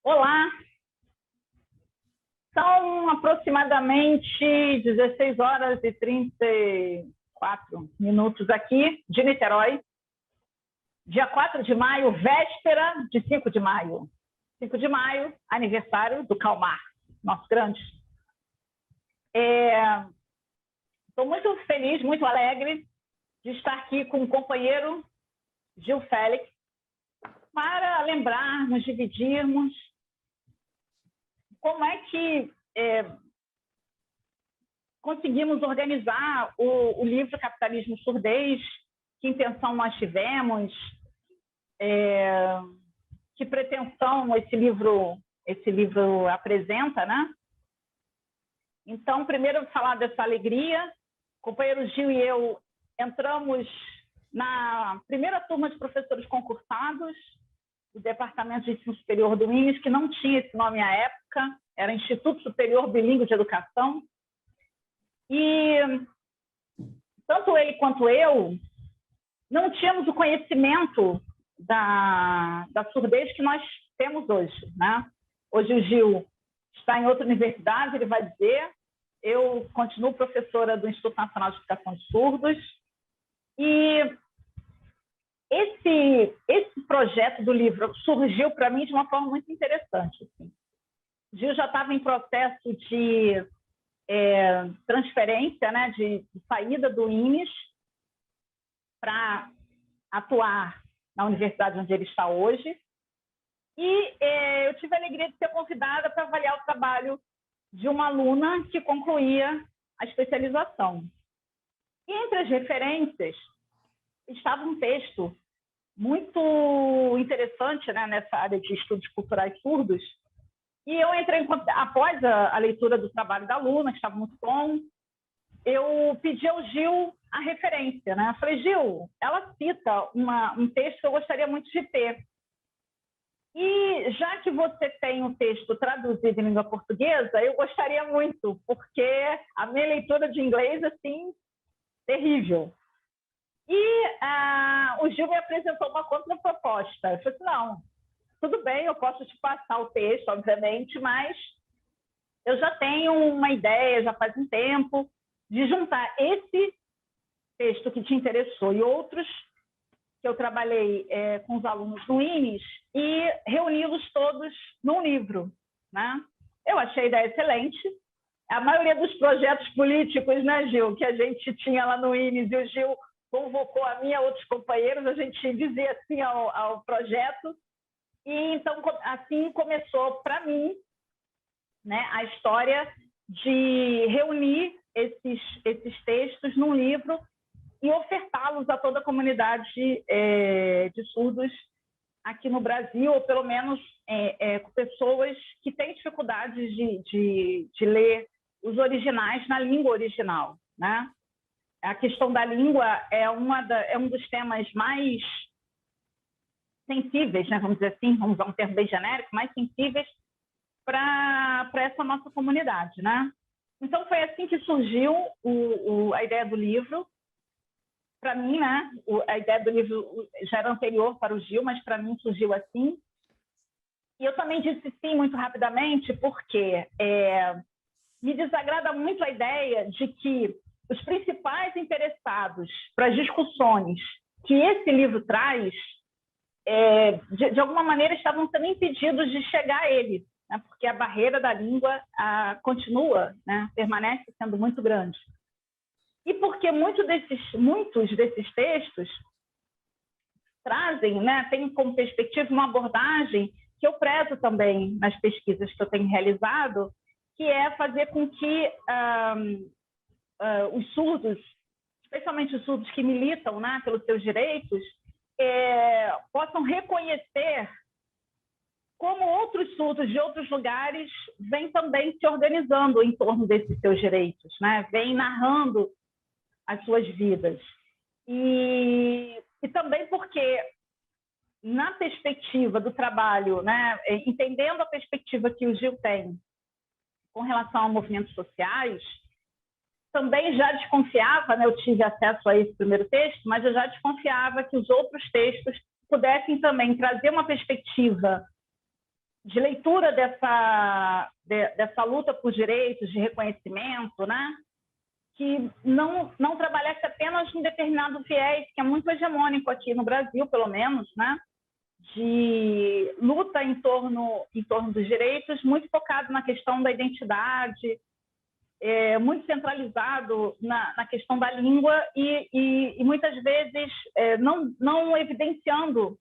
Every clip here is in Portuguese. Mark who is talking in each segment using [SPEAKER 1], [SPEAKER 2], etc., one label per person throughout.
[SPEAKER 1] Olá, são aproximadamente 16 horas e 34 minutos aqui de Niterói, dia 4 de maio, véspera de 5 de maio. 5 de maio, aniversário do Karl Marx, nosso grande. Estou muito feliz, muito alegre de estar aqui com o companheiro Gil Félix para lembrarmos, dividirmos como é que conseguimos organizar o livro Capitalismo Surdez, que intenção nós tivemos, que pretensão esse livro apresenta, né? Então, primeiro eu vou falar dessa alegria. O companheiro Gil e eu entramos na primeira turma de professores concursados do Departamento de Ensino Superior do INES, que não tinha esse nome à época, era Instituto Superior Bilíngue de Educação. E tanto ele quanto eu não tínhamos o conhecimento da surdez que nós temos hoje, né? Hoje o Gil está em outra universidade, ele vai dizer. Eu continuo professora do Instituto Nacional de Educação de Surdos. E esse projeto do livro surgiu para mim de uma forma muito interessante. Assim. O Gil já estava em processo de transferência, né, de saída do INES para atuar na universidade onde ele está hoje. E eu tive a alegria de ser convidada para avaliar o trabalho de uma aluna que concluía a especialização. E entre as referências estava um texto muito interessante, né, nessa área de estudos culturais surdos. E eu entrei após a leitura do trabalho da aluna, que estava muito bom, eu pedi ao Gil a referência, né? Eu falei, Gil, ela cita um texto que eu gostaria muito de ter. E já que você tem um texto traduzido em língua portuguesa, eu gostaria muito, porque a minha leitura de inglês, assim, terrível. E o Gil me apresentou uma contraproposta. Eu falei assim, não, tudo bem, eu posso te passar o texto, obviamente, mas eu já tenho uma ideia, já faz um tempo, de juntar esse texto que te interessou e outros que eu trabalhei com os alunos do INES e reuni-los todos num livro, né? Eu achei a ideia excelente. A maioria dos projetos políticos, né, Gil, que a gente tinha lá no INES, e o Gil convocou a mim e a outros companheiros, a gente dizia assim ao projeto. E então, assim começou para mim, né, a história de reunir esses textos num livro e ofertá-los a toda a comunidade de surdos aqui no Brasil, ou pelo menos com pessoas que têm dificuldades de ler os originais na língua original, né? A questão da língua é um dos temas mais sensíveis, né? Vamos dizer assim, vamos usar um termo bem genérico, mais sensíveis para essa nossa comunidade, né? Então, foi assim que surgiu a ideia do livro. Para mim, né, a ideia do livro já era anterior para o Gil, mas para mim surgiu assim. E eu também disse sim muito rapidamente, porque me desagrada muito a ideia de que os principais interessados para as discussões que esse livro traz, de alguma maneira, estavam sendo impedidos de chegar a ele, né, porque a barreira da língua continua, né, permanece sendo muito grande. E porque muitos desses textos trazem, né, tem como perspectiva uma abordagem que eu prezo também nas pesquisas que eu tenho realizado, que é fazer com que os surdos, especialmente os surdos que militam, né, pelos seus direitos, possam reconhecer como outros surdos de outros lugares vêm também se organizando em torno desses seus direitos, né, vêm narrando as suas vidas. E também porque, na perspectiva do trabalho, né, entendendo a perspectiva que o Gil tem com relação a movimentos sociais, também já desconfiava, né, eu tive acesso a esse primeiro texto, mas eu já desconfiava que os outros textos pudessem também trazer uma perspectiva de leitura dessa luta por direitos, de reconhecimento, né? Que não trabalhasse apenas um determinado viés, que é muito hegemônico aqui no Brasil, pelo menos, né? De luta em torno dos direitos, muito focado na questão da identidade, muito centralizado na questão da língua e muitas vezes não evidenciando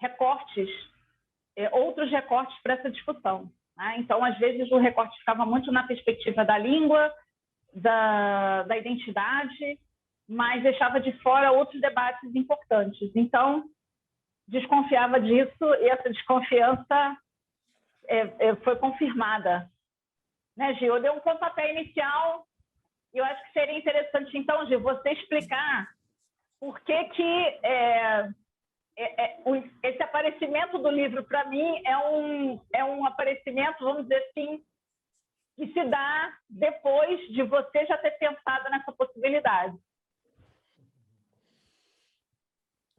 [SPEAKER 1] recortes, outros recortes para essa discussão, né? Então, às vezes, o recorte ficava muito na perspectiva da língua, da identidade, mas deixava de fora outros debates importantes. Então, desconfiava disso e essa desconfiança foi confirmada. Né, Gil? Eu dei um pontapé inicial e eu acho que seria interessante, então, Gil, você explicar por que esse aparecimento do livro, para mim, é um aparecimento, vamos dizer assim, que se dá depois de você já ter pensado nessa possibilidade.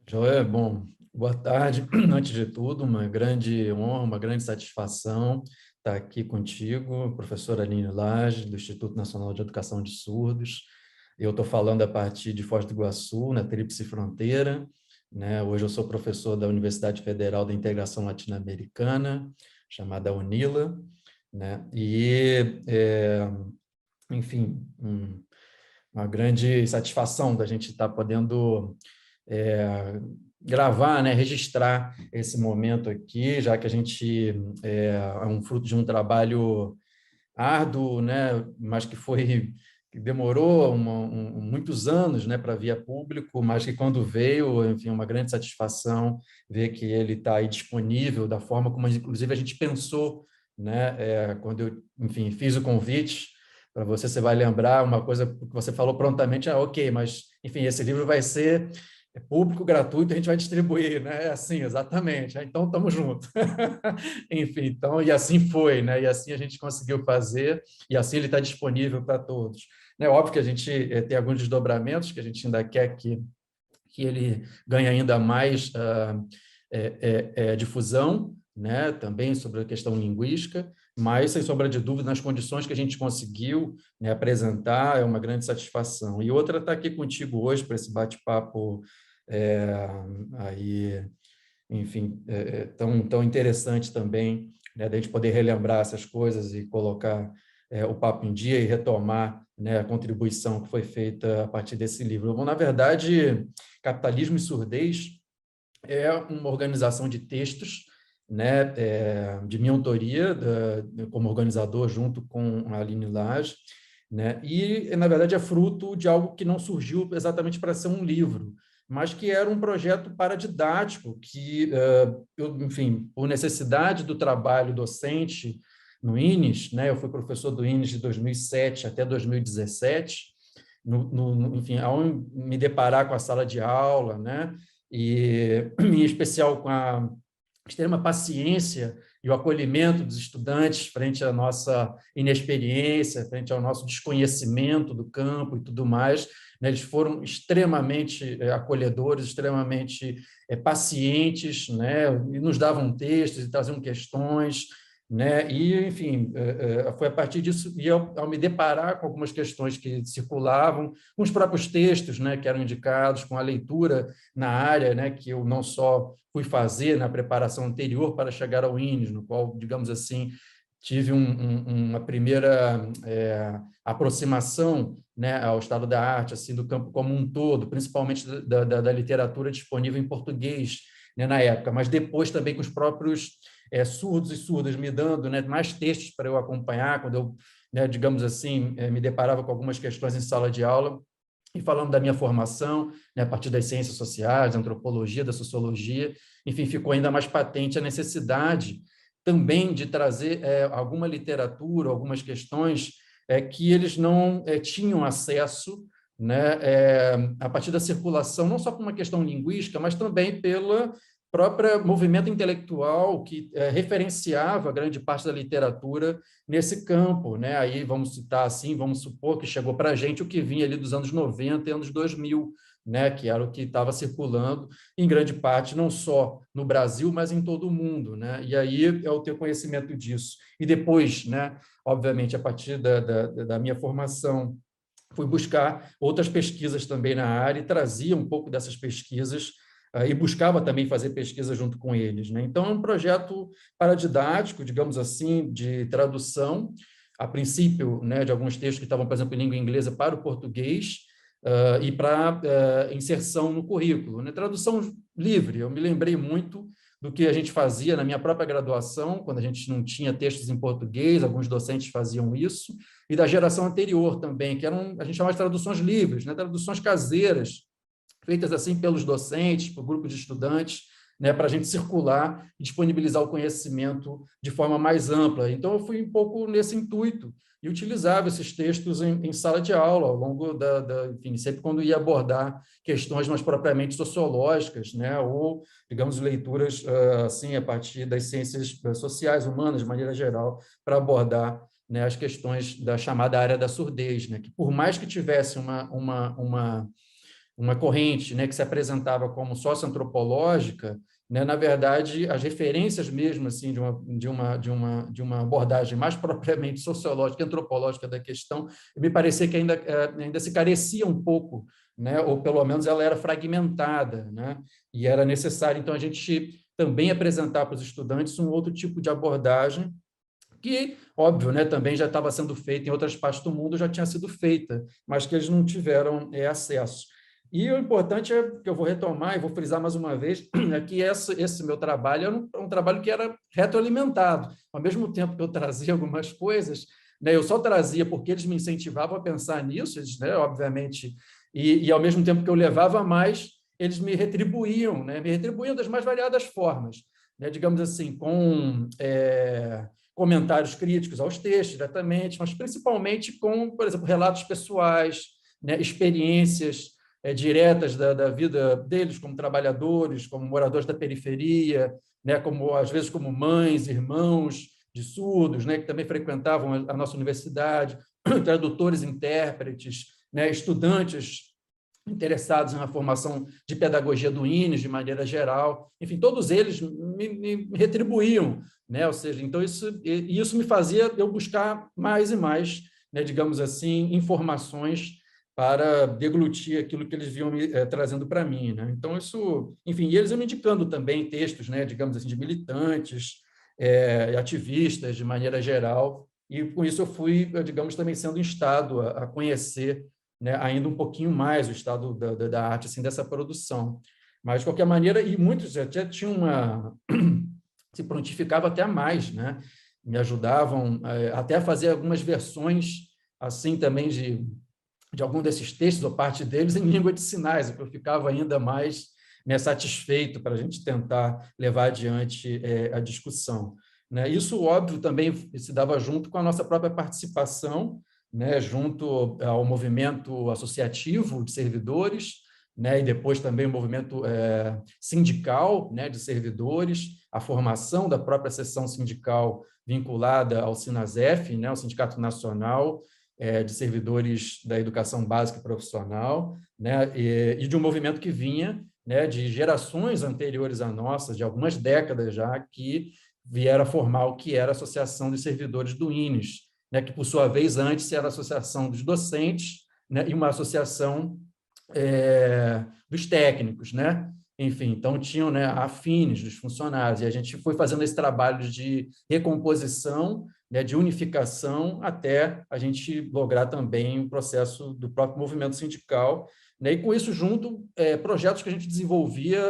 [SPEAKER 2] Joé, bom, boa tarde. Antes de tudo, uma grande honra, uma grande satisfação estar aqui contigo, professora Aline Lage, do Instituto Nacional de Educação de Surdos. Eu estou falando a partir de Foz do Iguaçu, na Tríplice Fronteira, né? Hoje eu sou professor da Universidade Federal da Integração Latino-Americana, chamada UNILA, né? E, enfim, uma grande satisfação da gente estar podendo gravar, né, registrar esse momento aqui, já que a gente é um fruto de um trabalho árduo, né, mas que demorou muitos anos, né, para vir a público, mas que quando veio, enfim, uma grande satisfação ver que ele está aí disponível da forma como, inclusive, a gente pensou, né, quando eu, enfim, fiz o convite para você, você vai lembrar uma coisa que você falou prontamente, ok, mas, enfim, esse livro vai ser público, gratuito, a gente vai distribuir, né? Assim, exatamente. Então, estamos juntos. Enfim, então, e assim foi, né? E assim a gente conseguiu fazer, e assim ele está disponível para todos. É óbvio que a gente tem alguns desdobramentos que a gente ainda quer que ele ganhe ainda mais difusão, né? Também sobre a questão linguística, mas, sem sombra de dúvida, nas condições que a gente conseguiu, né, apresentar, é uma grande satisfação. E outra está aqui contigo hoje para esse bate-papo aí, enfim, tão interessante também, né, da gente poder relembrar essas coisas e colocar o papo em dia e retomar, né, a contribuição que foi feita a partir desse livro. Bom, na verdade, Capitalismo e Surdez é uma organização de textos, né, de minha autoria, como organizador, junto com a Aline Lage, né, e, na verdade, é fruto de algo que não surgiu exatamente para ser um livro, mas que era um projeto paradidático, que, enfim, por necessidade do trabalho docente no INES, né, eu fui professor do INES de 2007 até 2017, enfim, ao me deparar com a sala de aula, né, e, em especial, com a extrema paciência e o acolhimento dos estudantes frente à nossa inexperiência, frente ao nosso desconhecimento do campo e tudo mais, né? Eles foram extremamente acolhedores, extremamente pacientes, né? E nos davam textos e traziam questões, né? E, enfim, foi a partir disso, e ao me deparar com algumas questões que circulavam, com os próprios textos, né, que eram indicados, com a leitura na área, né, que eu não só fui fazer na preparação anterior para chegar ao INES, no qual, digamos assim, tive uma primeira aproximação, né, ao estado da arte, assim, do campo como um todo, principalmente da literatura disponível em português, né, na época, mas depois também com os próprios surdos e surdas me dando, né, mais textos para eu acompanhar, quando eu, né, digamos assim, me deparava com algumas questões em sala de aula, e falando da minha formação, né, a partir das ciências sociais, da antropologia, da sociologia, enfim, ficou ainda mais patente a necessidade também de trazer alguma literatura, algumas questões que eles não tinham acesso, né, a partir da circulação, não só por uma questão linguística, mas também pela próprio movimento intelectual que referenciava grande parte da literatura nesse campo, né? Aí vamos citar assim, vamos supor que chegou para a gente o que vinha ali dos anos 90 e anos 2000, né, que era o que estava circulando em grande parte, não só no Brasil, mas em todo o mundo, né? E aí eu ter conhecimento disso. E depois, né, obviamente, a partir da minha formação, fui buscar outras pesquisas também na área e trazia um pouco dessas pesquisas e buscava também fazer pesquisa junto com eles, né? Então, é um projeto paradidático, digamos assim, de tradução, a princípio, né, de alguns textos que estavam, por exemplo, em língua inglesa para o português, e para inserção no currículo, né? Tradução livre. Eu me lembrei muito do que a gente fazia na minha própria graduação, quando a gente não tinha textos em português, alguns docentes faziam isso, e da geração anterior também, que eram, a gente chamava de traduções livres, né? Traduções caseiras, feitas assim pelos docentes, por grupo de estudantes, né, para a gente circular e disponibilizar o conhecimento de forma mais ampla. Então, eu fui um pouco nesse intuito e utilizava esses textos em sala de aula, ao longo enfim, sempre quando ia abordar questões mais propriamente sociológicas, né, ou, digamos, leituras assim, a partir das ciências sociais, humanas, de maneira geral, para abordar, né, as questões da chamada área da surdez, né, que por mais que tivesse uma corrente, né, que se apresentava como socioantropológica, né, na verdade, as referências mesmo assim de uma abordagem mais propriamente sociológica, antropológica da questão, me parecia que ainda se carecia um pouco, né, ou pelo menos ela era fragmentada, né, e era necessário então a gente também apresentar para os estudantes um outro tipo de abordagem que, óbvio, né, também já estava sendo feita em outras partes do mundo, já tinha sido feita, mas que eles não tiveram acesso. E o importante é que eu vou retomar e vou frisar mais uma vez é que esse meu trabalho era um trabalho que era retroalimentado. Ao mesmo tempo que eu trazia algumas coisas, né, eu só trazia porque eles me incentivavam a pensar nisso, eles, né, obviamente, e ao mesmo tempo que eu levava mais, eles me retribuíam, né, me retribuíam das mais variadas formas, né, digamos assim, com comentários críticos aos textos diretamente, mas principalmente com, por exemplo, relatos pessoais, né, experiências diretas da vida deles como trabalhadores, como moradores da periferia, né, como às vezes como mães, irmãos de surdos, né, que também frequentavam a nossa universidade, tradutores, intérpretes, né, estudantes interessados na formação de pedagogia do INES, de maneira geral. Enfim, todos eles me retribuíam, né? Ou seja, então isso me fazia eu buscar mais e mais, né, digamos assim, informações para deglutir aquilo que eles vinham trazendo para mim, né? Então, isso, enfim, e eles iam me indicando também textos, né, digamos assim, de militantes, ativistas, de maneira geral, e com isso eu fui, digamos, também sendo instado a conhecer, né, ainda um pouquinho mais o estado da arte, assim, dessa produção. Mas, de qualquer maneira, e muitos já tinham se prontificavam até a mais, né? Me ajudavam até a fazer algumas versões, assim, também de algum desses textos, ou parte deles, em língua de sinais, o que eu ficava ainda mais, né, satisfeito para a gente tentar levar adiante a discussão, né? Isso, óbvio, também se dava junto com a nossa própria participação, né, junto ao movimento associativo de servidores, né, e depois também o movimento sindical, né, de servidores, a formação da própria seção sindical vinculada ao Sinasef, né, o Sindicato Nacional de Servidores da Educação Básica e Profissional, né, e de um movimento que vinha, né, de gerações anteriores à nossa, de algumas décadas já, que vieram a formar o que era a Associação dos Servidores do INES, né, que, por sua vez, antes era a Associação dos Docentes, né, e uma associação dos técnicos, né? Enfim, então tinham, né, afines dos funcionários, e a gente foi fazendo esse trabalho de recomposição, né, de unificação, até a gente lograr também o processo do próprio movimento sindical, né, e com isso junto, projetos que a gente desenvolvia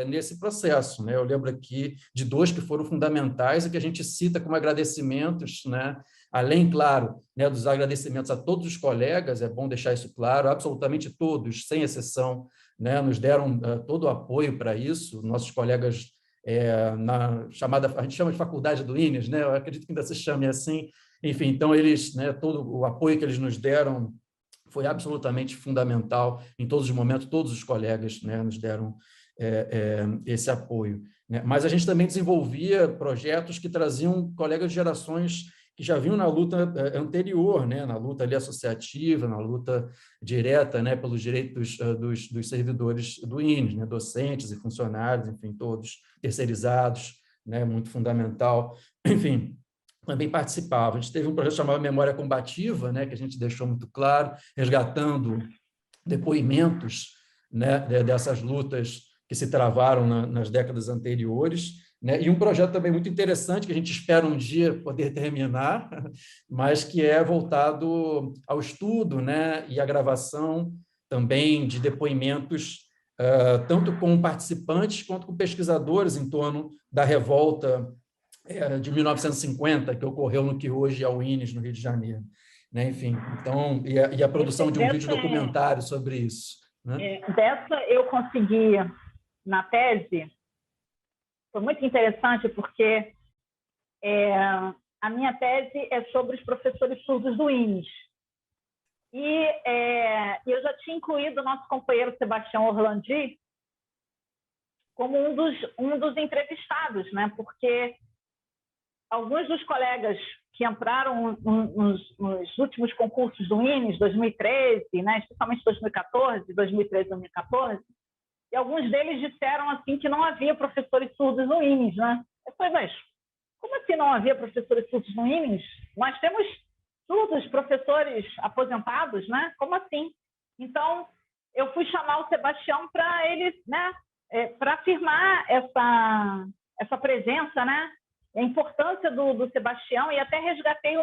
[SPEAKER 2] nesse processo, né? Eu lembro aqui de 2 que foram fundamentais e que a gente cita como agradecimentos, né? Além, claro, né, dos agradecimentos a todos os colegas, é bom deixar isso claro, absolutamente todos, sem exceção, né, nos deram todo o apoio para isso, nossos colegas na chamada, a gente chama de faculdade do INES, né, eu acredito que ainda se chame assim, enfim, então eles, né, todo o apoio que eles nos deram foi absolutamente fundamental em todos os momentos, todos os colegas, né, nos deram esse apoio, né? Mas a gente também desenvolvia projetos que traziam colegas de gerações que já vinham na luta anterior, né, na luta ali associativa, na luta direta, né, pelos direitos dos servidores do INES, né, docentes e funcionários, enfim, todos terceirizados, né, muito fundamental. Enfim, também participava. A gente teve um projeto chamado Memória Combativa, né, que a gente deixou muito claro, resgatando depoimentos, né, dessas lutas que se travaram nas décadas anteriores, né? E um projeto também muito interessante, que a gente espera um dia poder terminar, mas que é voltado ao estudo, né? E à gravação também de depoimentos, tanto com participantes quanto com pesquisadores em torno da revolta de 1950, que ocorreu no que hoje é o INES, no Rio de Janeiro. Né? Enfim, então, e a produção de um vídeo documentário sobre isso. Né?
[SPEAKER 1] Dessa eu consegui, na tese, foi muito interessante, porque a minha tese é sobre os professores surdos do INES. E eu já tinha incluído o nosso companheiro Sebastião Orlandi como um dos entrevistados, né? Porque alguns dos colegas que entraram nos últimos concursos do INES, 2013, né? Especialmente 2014, 2013, 2014, e alguns deles disseram assim que não havia professores surdos no INES, né? Eu falei, mas como assim não havia professores surdos no INES? Nós temos surdos, professores aposentados, né? Como assim? Então, eu fui chamar o Sebastião para ele, né? Para afirmar essa presença, né? A importância do Sebastião, e até resgatei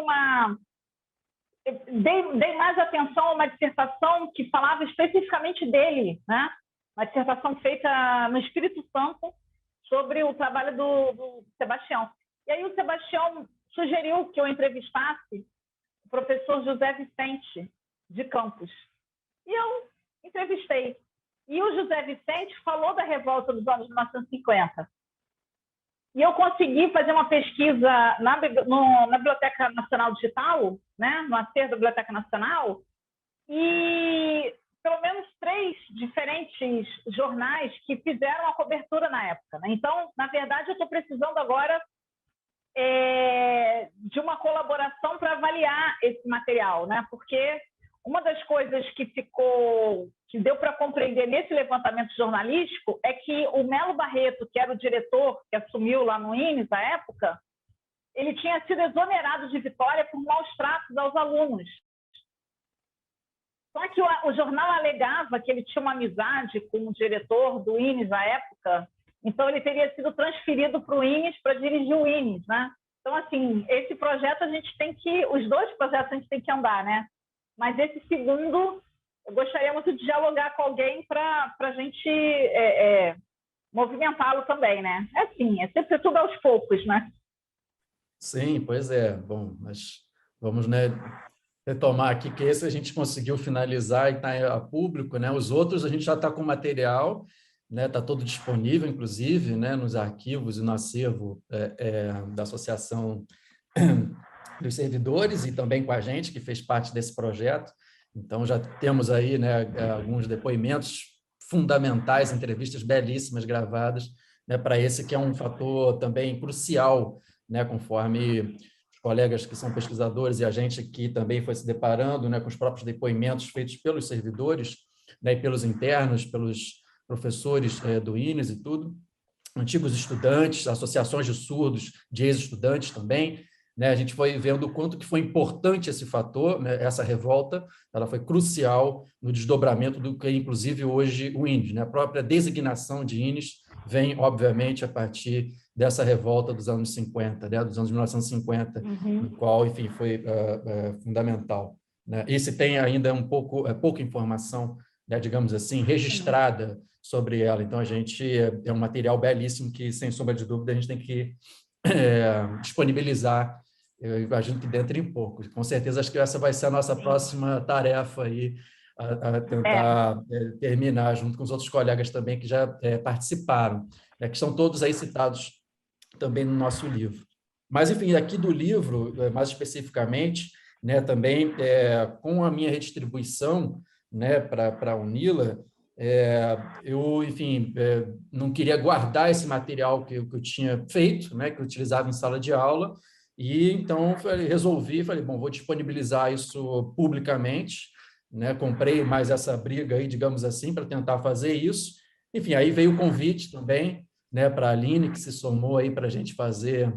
[SPEAKER 1] dei mais atenção a uma dissertação que falava especificamente dele, né? Uma dissertação feita no Espírito Santo sobre o trabalho do Sebastião. E aí o Sebastião sugeriu que eu entrevistasse o professor José Vicente de Campos. E eu entrevistei. E o José Vicente falou da revolta dos anos 1950. E eu consegui fazer uma pesquisa na Biblioteca Nacional Digital, né, no acervo da Biblioteca Nacional, e pelo menos 3 diferentes jornais que fizeram a cobertura na época. Né? Então, na verdade, eu estou precisando agora de uma colaboração para avaliar esse material, né? Porque uma das coisas que deu para compreender nesse levantamento jornalístico é que o Melo Barreto, que era o diretor que assumiu lá no INES à época, ele tinha sido exonerado de Vitória por maus tratos aos alunos. Só que o jornal alegava que ele tinha uma amizade com o diretor do INES à época, então ele teria sido transferido para o INES para dirigir o INES, né? Então, assim, esse projeto os 2 projetos a gente tem que andar, né? Mas esse segundo, eu gostaria muito de dialogar com alguém para a gente movimentá-lo também, né? É sempre tudo aos poucos, né?
[SPEAKER 2] Sim, pois é. Bom, mas vamos, né, retomar aqui que esse a gente conseguiu finalizar e está a público, né? Os outros a gente já está com material, né? Está todo disponível, inclusive, né, nos arquivos e no acervo da Associação dos Servidores, e também com a gente, que fez parte desse projeto. Então, já temos aí, né, alguns depoimentos fundamentais, entrevistas belíssimas gravadas, né, para esse que é um fator também crucial, né, conforme os colegas que são pesquisadores e a gente aqui também foi se deparando, né, com os próprios depoimentos feitos pelos servidores, né, e pelos internos, pelos professores do INES e tudo, antigos estudantes, associações de surdos, de ex-estudantes também, né? A gente foi vendo o quanto que foi importante esse fator, né? Essa revolta, ela foi crucial no desdobramento do que, inclusive, hoje o INES, né? A própria designação de INES vem, obviamente, a partir dessa revolta dos anos 50, né? Dos anos 1950, no qual, enfim, foi fundamental. Né? Esse tem ainda pouca informação, né? Digamos assim, registrada sobre ela. Então, a gente é um material belíssimo que, sem sombra de dúvida, a gente tem que disponibilizar, eu imagino que dentro em pouco. Com certeza, acho que essa vai ser a nossa próxima tarefa aí, a tentar terminar, junto com os outros colegas também que já participaram, né, que estão todos aí citados também no nosso livro. Mas, enfim, aqui do livro, mais especificamente, né, também com a minha redistribuição, né, para a UNILA, eu, enfim, não queria guardar esse material que eu tinha feito, né, que eu utilizava em sala de aula, E então falei, bom, vou disponibilizar isso publicamente, né? Comprei mais essa briga aí, digamos assim, para tentar fazer isso. Enfim, aí veio o convite também, né, para a Aline, que se somou aí para a gente fazer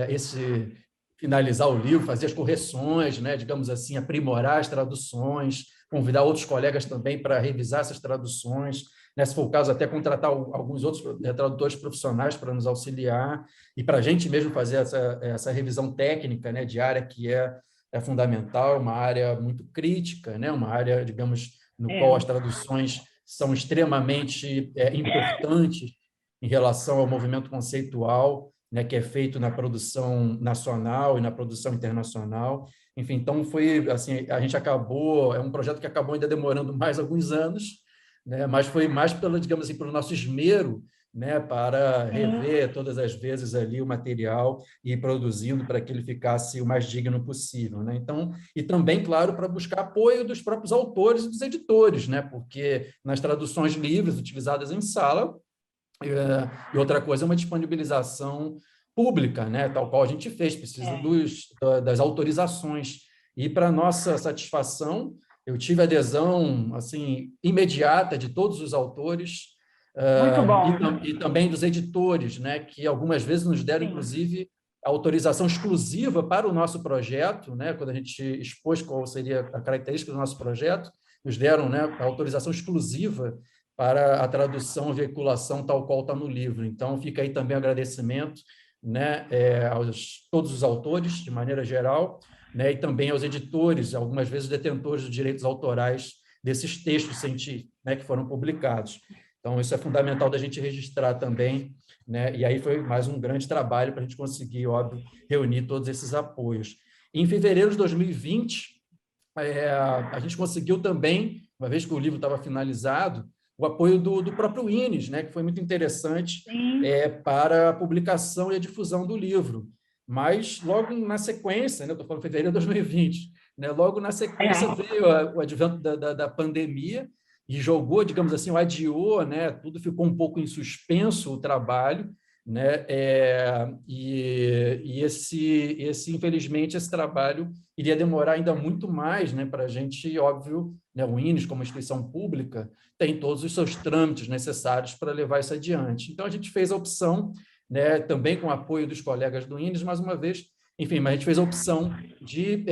[SPEAKER 2] esse finalizar o livro, fazer as correções, né, digamos assim, aprimorar as traduções, convidar outros colegas também para revisar essas traduções, né, se for o caso, até contratar alguns outros tradutores profissionais para nos auxiliar e para a gente mesmo fazer essa revisão técnica, né, diária, que é fundamental, uma área muito crítica, né, uma área, digamos, no qual as traduções são extremamente importantes em relação ao movimento conceitual, né, que é feito na produção nacional e na produção internacional. Enfim, então foi assim, a gente acabou, é um projeto que acabou ainda demorando mais alguns anos, né, mas foi mais pelo, digamos assim, pelo nosso esmero, né, para rever todas as vezes ali o material e ir produzindo para que ele ficasse o mais digno possível, né? Então, e também, claro, para buscar apoio dos próprios autores e dos editores, né? Porque nas traduções livres utilizadas em sala, e outra coisa é uma disponibilização pública, né? Tal qual a gente fez, precisa das autorizações. E, para nossa satisfação, eu tive adesão assim imediata de todos os autores
[SPEAKER 1] Muito bom.
[SPEAKER 2] e também dos editores, né? Que algumas vezes nos deram, inclusive, a autorização exclusiva para o nosso projeto, né? Quando a gente expôs qual seria a característica do nosso projeto, nos deram, né, a autorização exclusiva para a tradução e veiculação tal qual está no livro. Então, fica aí também o agradecimento, né, aos todos os autores, de maneira geral, né, e também aos editores, algumas vezes detentores dos direitos autorais desses textos científicos, né, que foram publicados. Então, isso é fundamental da gente registrar também, né, e aí foi mais um grande trabalho para a gente conseguir, óbvio, reunir todos esses apoios. Em fevereiro de 2020, a gente conseguiu também, uma vez que o livro estava finalizado, o apoio do próprio INES, né, que foi muito interessante para a publicação e a difusão do livro. Mas, logo na sequência, né, estou falando de fevereiro de 2020, né, logo na sequência veio o advento da pandemia e jogou, digamos assim, adiou, né, tudo ficou um pouco em suspenso o trabalho, né, e infelizmente, esse trabalho iria demorar ainda muito mais, né, para a gente, óbvio, né, o INES, como instituição pública, tem todos os seus trâmites necessários para levar isso adiante. Então, a gente fez a opção, né, também com o apoio dos colegas do INES, mais uma vez, enfim, mas a gente fez a opção de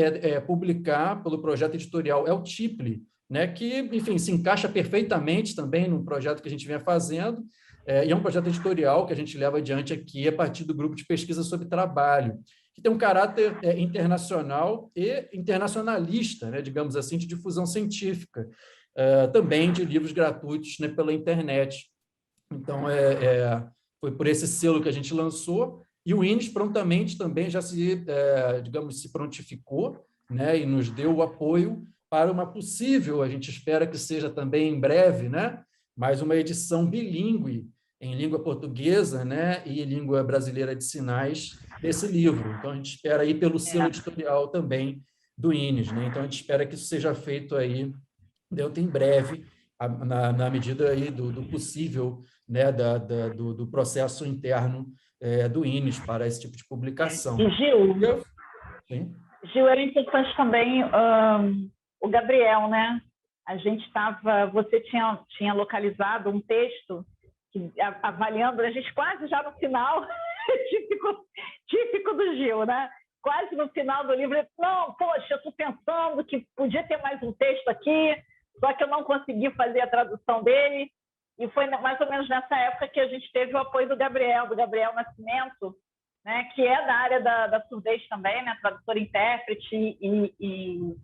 [SPEAKER 2] publicar pelo projeto editorial El Tiple, né, que, enfim, se encaixa perfeitamente também no projeto que a gente vinha fazendo, e é um projeto editorial que a gente leva adiante aqui a partir do grupo de pesquisa sobre trabalho, que tem um caráter internacional e internacionalista, né, digamos assim, de difusão científica, também de livros gratuitos, né, pela internet. Então, foi por esse selo que a gente lançou, e o INES prontamente também já digamos, se prontificou, né, e nos deu o apoio para uma possível, a gente espera que seja também em breve, né, mais uma edição bilíngue em língua portuguesa, né, e língua brasileira de sinais desse livro. Então, a gente espera aí pelo selo editorial também do INES, né? Então, a gente espera que isso seja feito aí dentro em breve, na medida aí do possível, né, do processo interno do INES para esse tipo de publicação.
[SPEAKER 1] E, Gil, era importante também o Gabriel, né? Você tinha localizado um texto avaliando, a gente quase já no final, típico do Gil, né? Quase no final do livro, não, poxa, eu estou pensando que podia ter mais um texto aqui, só que eu não consegui fazer a tradução dele, e foi mais ou menos nessa época que a gente teve o apoio do Gabriel Nascimento, né, que é da área da surdez também, né, tradutor e intérprete e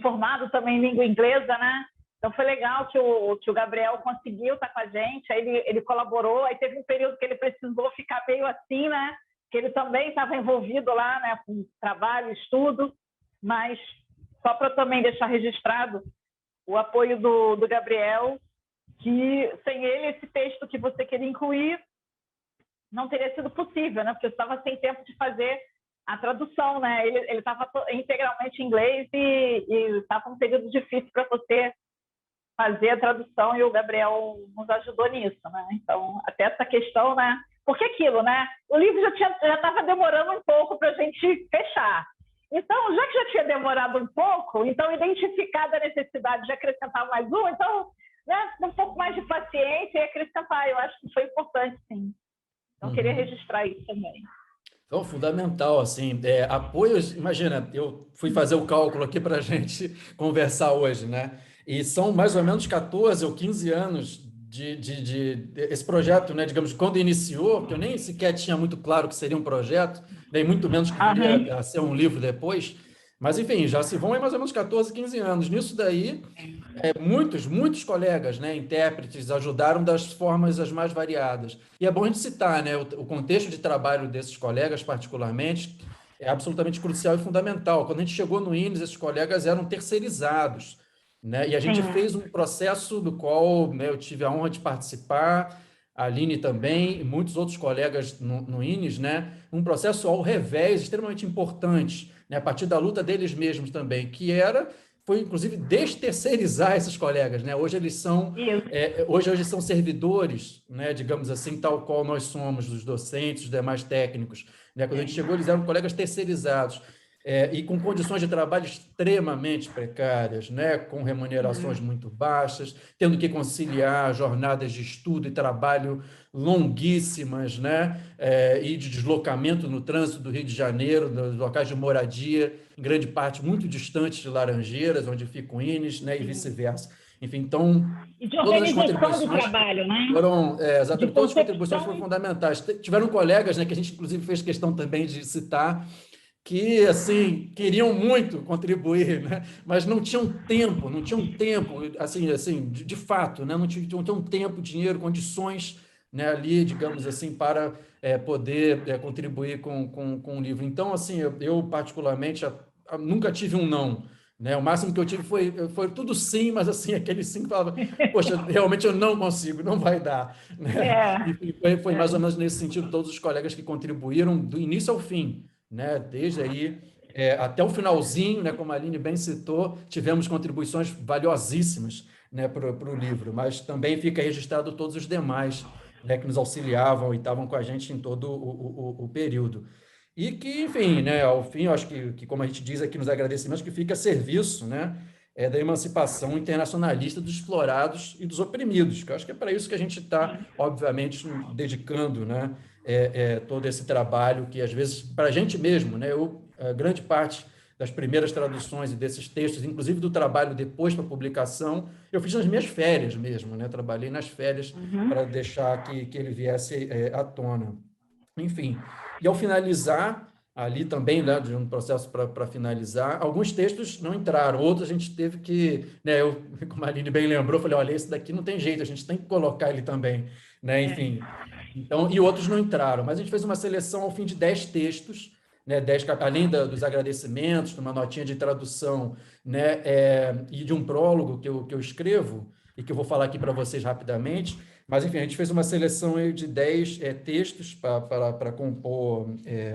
[SPEAKER 1] formado também em língua inglesa, né? Então foi legal que o Gabriel conseguiu estar com a gente, aí ele colaborou, aí teve um período que ele precisou ficar meio assim, né? Que ele também estava envolvido lá, né, com trabalho, estudo, mas só para também deixar registrado o apoio do Gabriel, que sem ele esse texto que você queria incluir não teria sido possível, né? Porque eu estava sem tempo de fazer a tradução, né? Ele estava integralmente em inglês e estava um período difícil para você fazer a tradução, e o Gabriel nos ajudou nisso, né? Então, até essa questão, né, Porque aquilo, né? O livro já estava demorando um pouco para a gente fechar. Então, já tinha demorado um pouco, então, identificada a necessidade de acrescentar mais um, então, né, um pouco mais de paciência e acrescentar, eu acho que foi importante, sim. Então, queria registrar isso também.
[SPEAKER 2] Então, fundamental, assim, apoios, imagina, eu fui fazer o cálculo aqui para a gente conversar hoje, né? E são mais ou menos 14 ou 15 anos esse projeto, né? Digamos, quando iniciou, que eu nem sequer tinha muito claro que seria um projeto, nem muito menos que viria a ser um livro depois, mas, enfim, já se vão aí mais ou menos 14, 15 anos. Nisso daí, muitos colegas, né, intérpretes, ajudaram das formas as mais variadas. E é bom a gente citar, né, o contexto de trabalho desses colegas, particularmente, é absolutamente crucial e fundamental. Quando a gente chegou no INES, esses colegas eram terceirizados, né, e a gente fez um processo do qual, né, eu tive a honra de participar, a Aline também, e muitos outros colegas no INES, né, um processo ao revés, extremamente importante, né, a partir da luta deles mesmos também, foi inclusive desterceirizar esses colegas, né? Hoje eles são hoje são servidores, né? Digamos assim, tal qual nós somos, os docentes, os demais técnicos, né? Quando a gente chegou, eles eram colegas terceirizados, e com condições de trabalho extremamente precárias, né? Com remunerações muito baixas, tendo que conciliar jornadas de estudo e trabalho longuíssimas, né? E de deslocamento no trânsito do Rio de Janeiro, dos locais de moradia, em grande parte muito distantes de Laranjeiras, onde fica o INES, né? E vice-versa. Enfim, então,
[SPEAKER 1] e de
[SPEAKER 2] todas as
[SPEAKER 1] organização do
[SPEAKER 2] contribuições
[SPEAKER 1] trabalho, né?
[SPEAKER 2] foram, exatamente, todas as contribuições foram
[SPEAKER 1] E
[SPEAKER 2] fundamentais. Tiveram colegas, né, que a gente, inclusive, fez questão também de citar, que, assim, queriam muito contribuir, né? Mas não tinham tempo, assim, de fato, né? Não tinham tempo, dinheiro, condições, né, ali, digamos assim, para poder contribuir com o livro. Então, assim, eu particularmente, nunca tive um não, né? O máximo que eu tive foi tudo sim, mas, assim, aquele sim que falava, poxa, realmente eu não consigo, não vai dar, né? E foi mais ou menos nesse sentido, todos os colegas que contribuíram do início ao fim, né? Desde aí até o finalzinho, né? Como a Aline bem citou, tivemos contribuições valiosíssimas, né, para o livro, mas também fica registrado todos os demais, né, que nos auxiliavam e estavam com a gente em todo o período. E que, enfim, né, ao fim, eu acho que, como a gente diz aqui nos agradecimentos, que fica a serviço, né, da emancipação internacionalista dos explorados e dos oprimidos, que eu acho que é para isso que a gente está, obviamente, dedicando, né, todo esse trabalho que, às vezes, para a gente mesmo, né, grande parte das primeiras traduções e desses textos, inclusive do trabalho depois para publicação, eu fiz nas minhas férias mesmo, né, trabalhei nas férias para deixar que ele viesse à tona. Enfim, e ao finalizar, ali também, né, de um processo para finalizar, alguns textos não entraram, outros a gente teve que, né, como a Aline bem lembrou, falei, olha, esse daqui não tem jeito, a gente tem que colocar ele também, né, enfim. Então, e outros não entraram, mas a gente fez uma seleção ao fim de 10 textos, né, 10, além dos agradecimentos, de uma notinha de tradução, né, e de um prólogo que eu escrevo, e que eu vou falar aqui para vocês rapidamente, mas, enfim, a gente fez uma seleção aí de 10 textos para compor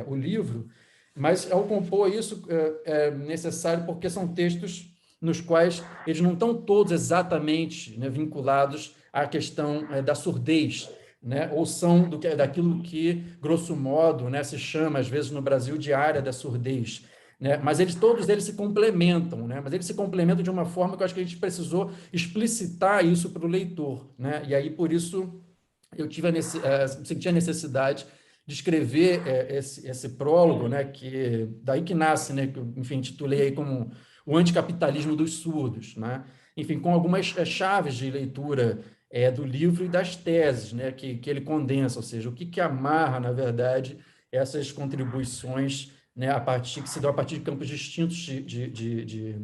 [SPEAKER 2] o livro, mas, ao compor isso, é necessário porque são textos nos quais eles não estão todos exatamente, né, vinculados à questão da surdez, né, ou são daquilo que, grosso modo, né, se chama, às vezes, no Brasil, de área da surdez. Né? Mas todos eles se complementam, né? Mas eles se complementam de uma forma que eu acho que a gente precisou explicitar isso para o leitor, né? E aí, por isso, eu senti a necessidade de escrever esse prólogo, né? Daí que nasce, né? Que eu, enfim, intitulei aí como o anticapitalismo dos surdos, né? Enfim, com algumas chaves de leitura do livro e das teses, né? Que ele condensa, ou seja, o que amarra, na verdade, essas contribuições, né, que se dão a partir de campos distintos de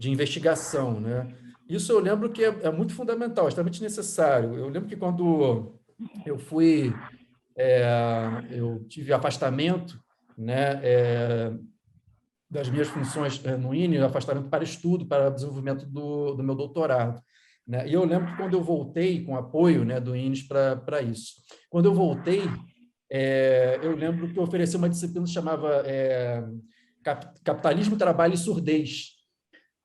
[SPEAKER 2] investigação, né? Isso eu lembro que é muito fundamental, extremamente necessário. Eu lembro que quando eu eu tive afastamento, né, das minhas funções no INE, afastamento para estudo, para desenvolvimento do meu doutorado, né? E eu lembro que quando eu voltei, com apoio, né, do INES para isso, quando eu voltei, eu lembro que eu ofereci uma disciplina que chamava Capitalismo, Trabalho e Surdez.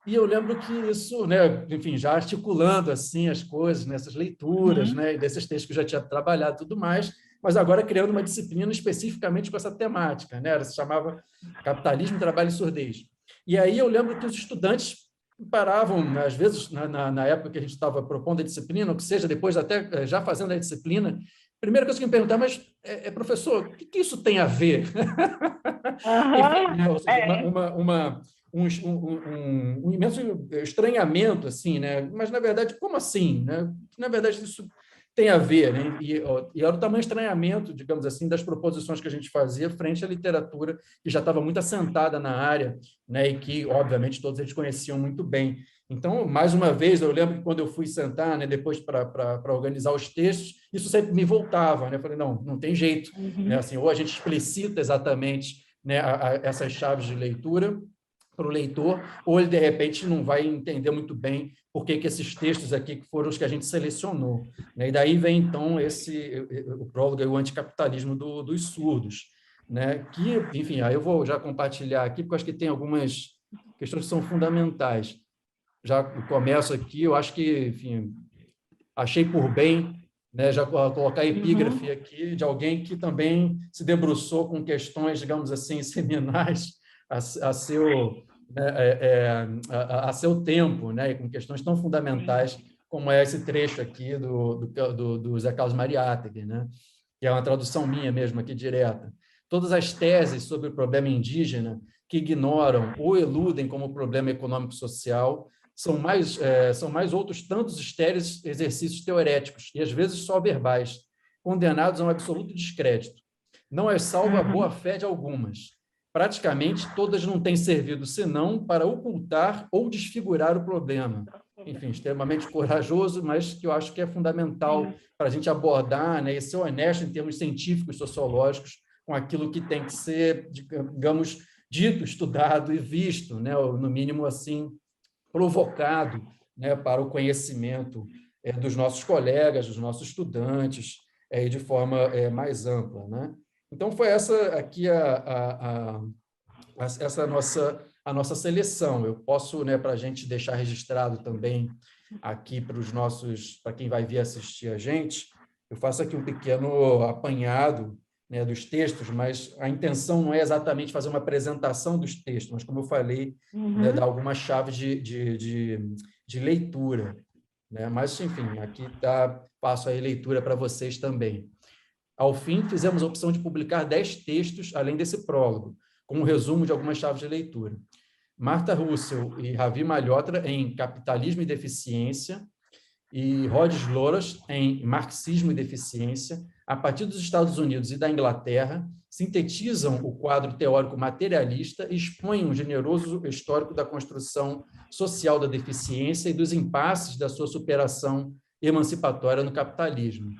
[SPEAKER 2] E eu lembro que isso, né, enfim, já articulando assim as coisas, nessas leituras, né, desses textos que eu já tinha trabalhado e tudo mais, mas agora criando uma disciplina especificamente com essa temática, né? Ela se chamava Capitalismo, Trabalho e Surdez. E aí eu lembro que os estudantes paravam, às vezes, na época que a gente estava propondo a disciplina, ou que seja, depois até já fazendo a disciplina, a primeira coisa que me perguntavam, mas, professor, o que isso tem a ver? Enfim, né? Ou seja, um imenso estranhamento, assim, né? Mas, na verdade, como assim? Né? Na verdade, isso tem a ver, né? E era o tamanho estranhamento, digamos assim, das proposições que a gente fazia frente à literatura, que já estava muito assentada na área, né? E que, obviamente, todos eles conheciam muito bem. Então, mais uma vez, eu lembro que quando eu fui sentar, né, depois para organizar os textos, isso sempre me voltava, né? Eu falei, não tem jeito, né? Assim, ou a gente explicita exatamente, né, essas chaves de leitura para o leitor, ou ele, de repente, não vai entender muito bem por que esses textos aqui foram os que a gente selecionou. Né? E daí vem, então, o prólogo e o anticapitalismo dos surdos, né? Que, enfim, aí eu vou já compartilhar aqui, porque eu acho que tem algumas questões que são fundamentais. Já começo aqui, eu acho que, enfim, achei por bem, né, já colocar a epígrafe aqui de alguém que também se debruçou com questões, digamos assim, seminais a seu, a seu tempo, né, com questões tão fundamentais como é esse trecho aqui do Zé Carlos Mariátegui, né, que é uma tradução minha mesmo aqui direta. Todas as teses sobre o problema indígena que ignoram ou eludem como problema econômico-social são mais outros tantos estéreis exercícios teoréticos, e às vezes só verbais, condenados a um absoluto descrédito. Não é salvo a boa-fé de algumas. Praticamente, todas não têm servido senão para ocultar ou desfigurar o problema. Enfim, extremamente corajoso, mas que eu acho que é fundamental para a gente abordar, né, e ser honesto em termos científicos, sociológicos, com aquilo que tem que ser, digamos, dito, estudado e visto, né, no mínimo assim, provocado, né, para o conhecimento dos nossos colegas, dos nossos estudantes, e de forma mais ampla. Né? Então, foi essa aqui essa a nossa seleção. Eu posso, né, para a gente deixar registrado também aqui para quem vai vir assistir a gente, eu faço aqui um pequeno apanhado, né, dos textos, mas a intenção não é exatamente fazer uma apresentação dos textos, mas, como eu falei, né, dar algumas chaves de leitura. Né? Mas, enfim, aqui passo a leitura para vocês também. Ao fim, fizemos a opção de publicar 10 textos, além desse prólogo, com um resumo de algumas chaves de leitura. Martha Russell e Ravi Malhotra em Capitalismo e Deficiência, e Rod Sloras em Marxismo e Deficiência, a partir dos Estados Unidos e da Inglaterra, sintetizam o quadro teórico materialista e expõem um generoso histórico da construção social da deficiência e dos impasses da sua superação emancipatória no capitalismo.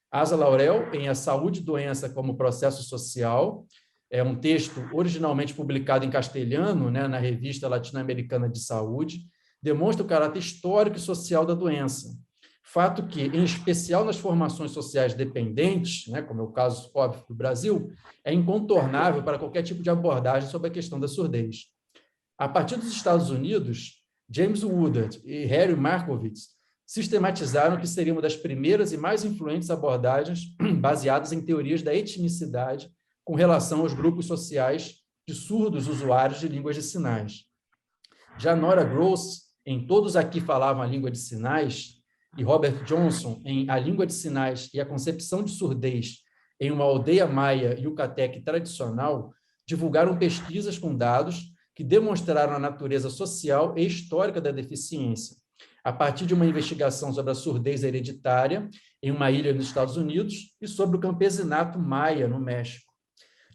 [SPEAKER 2] Asa Laurel, em A Saúde e Doença como Processo Social, é um texto originalmente publicado em castelhano, né, na Revista Latino-Americana de Saúde, demonstra o caráter histórico e social da doença. Fato que, em especial nas formações sociais dependentes, né, como é o caso óbvio do Brasil, é incontornável para qualquer tipo de abordagem sobre a questão da surdez. A partir dos Estados Unidos, James Woodard e Harry Markowitz sistematizaram que seria uma das primeiras e mais influentes abordagens baseadas em teorias da etnicidade com relação aos grupos sociais de surdos usuários de línguas de sinais. Já Nora Gross, em Todos Aqui Falavam a Língua de Sinais, e Robert Johnson, em A Língua de Sinais e a Concepção de Surdez em uma Aldeia Maia Yucateque Tradicional, divulgaram pesquisas com dados que demonstraram a natureza social e histórica da deficiência, a partir de uma investigação sobre a surdez hereditária em uma ilha nos Estados Unidos e sobre o campesinato maia, no México.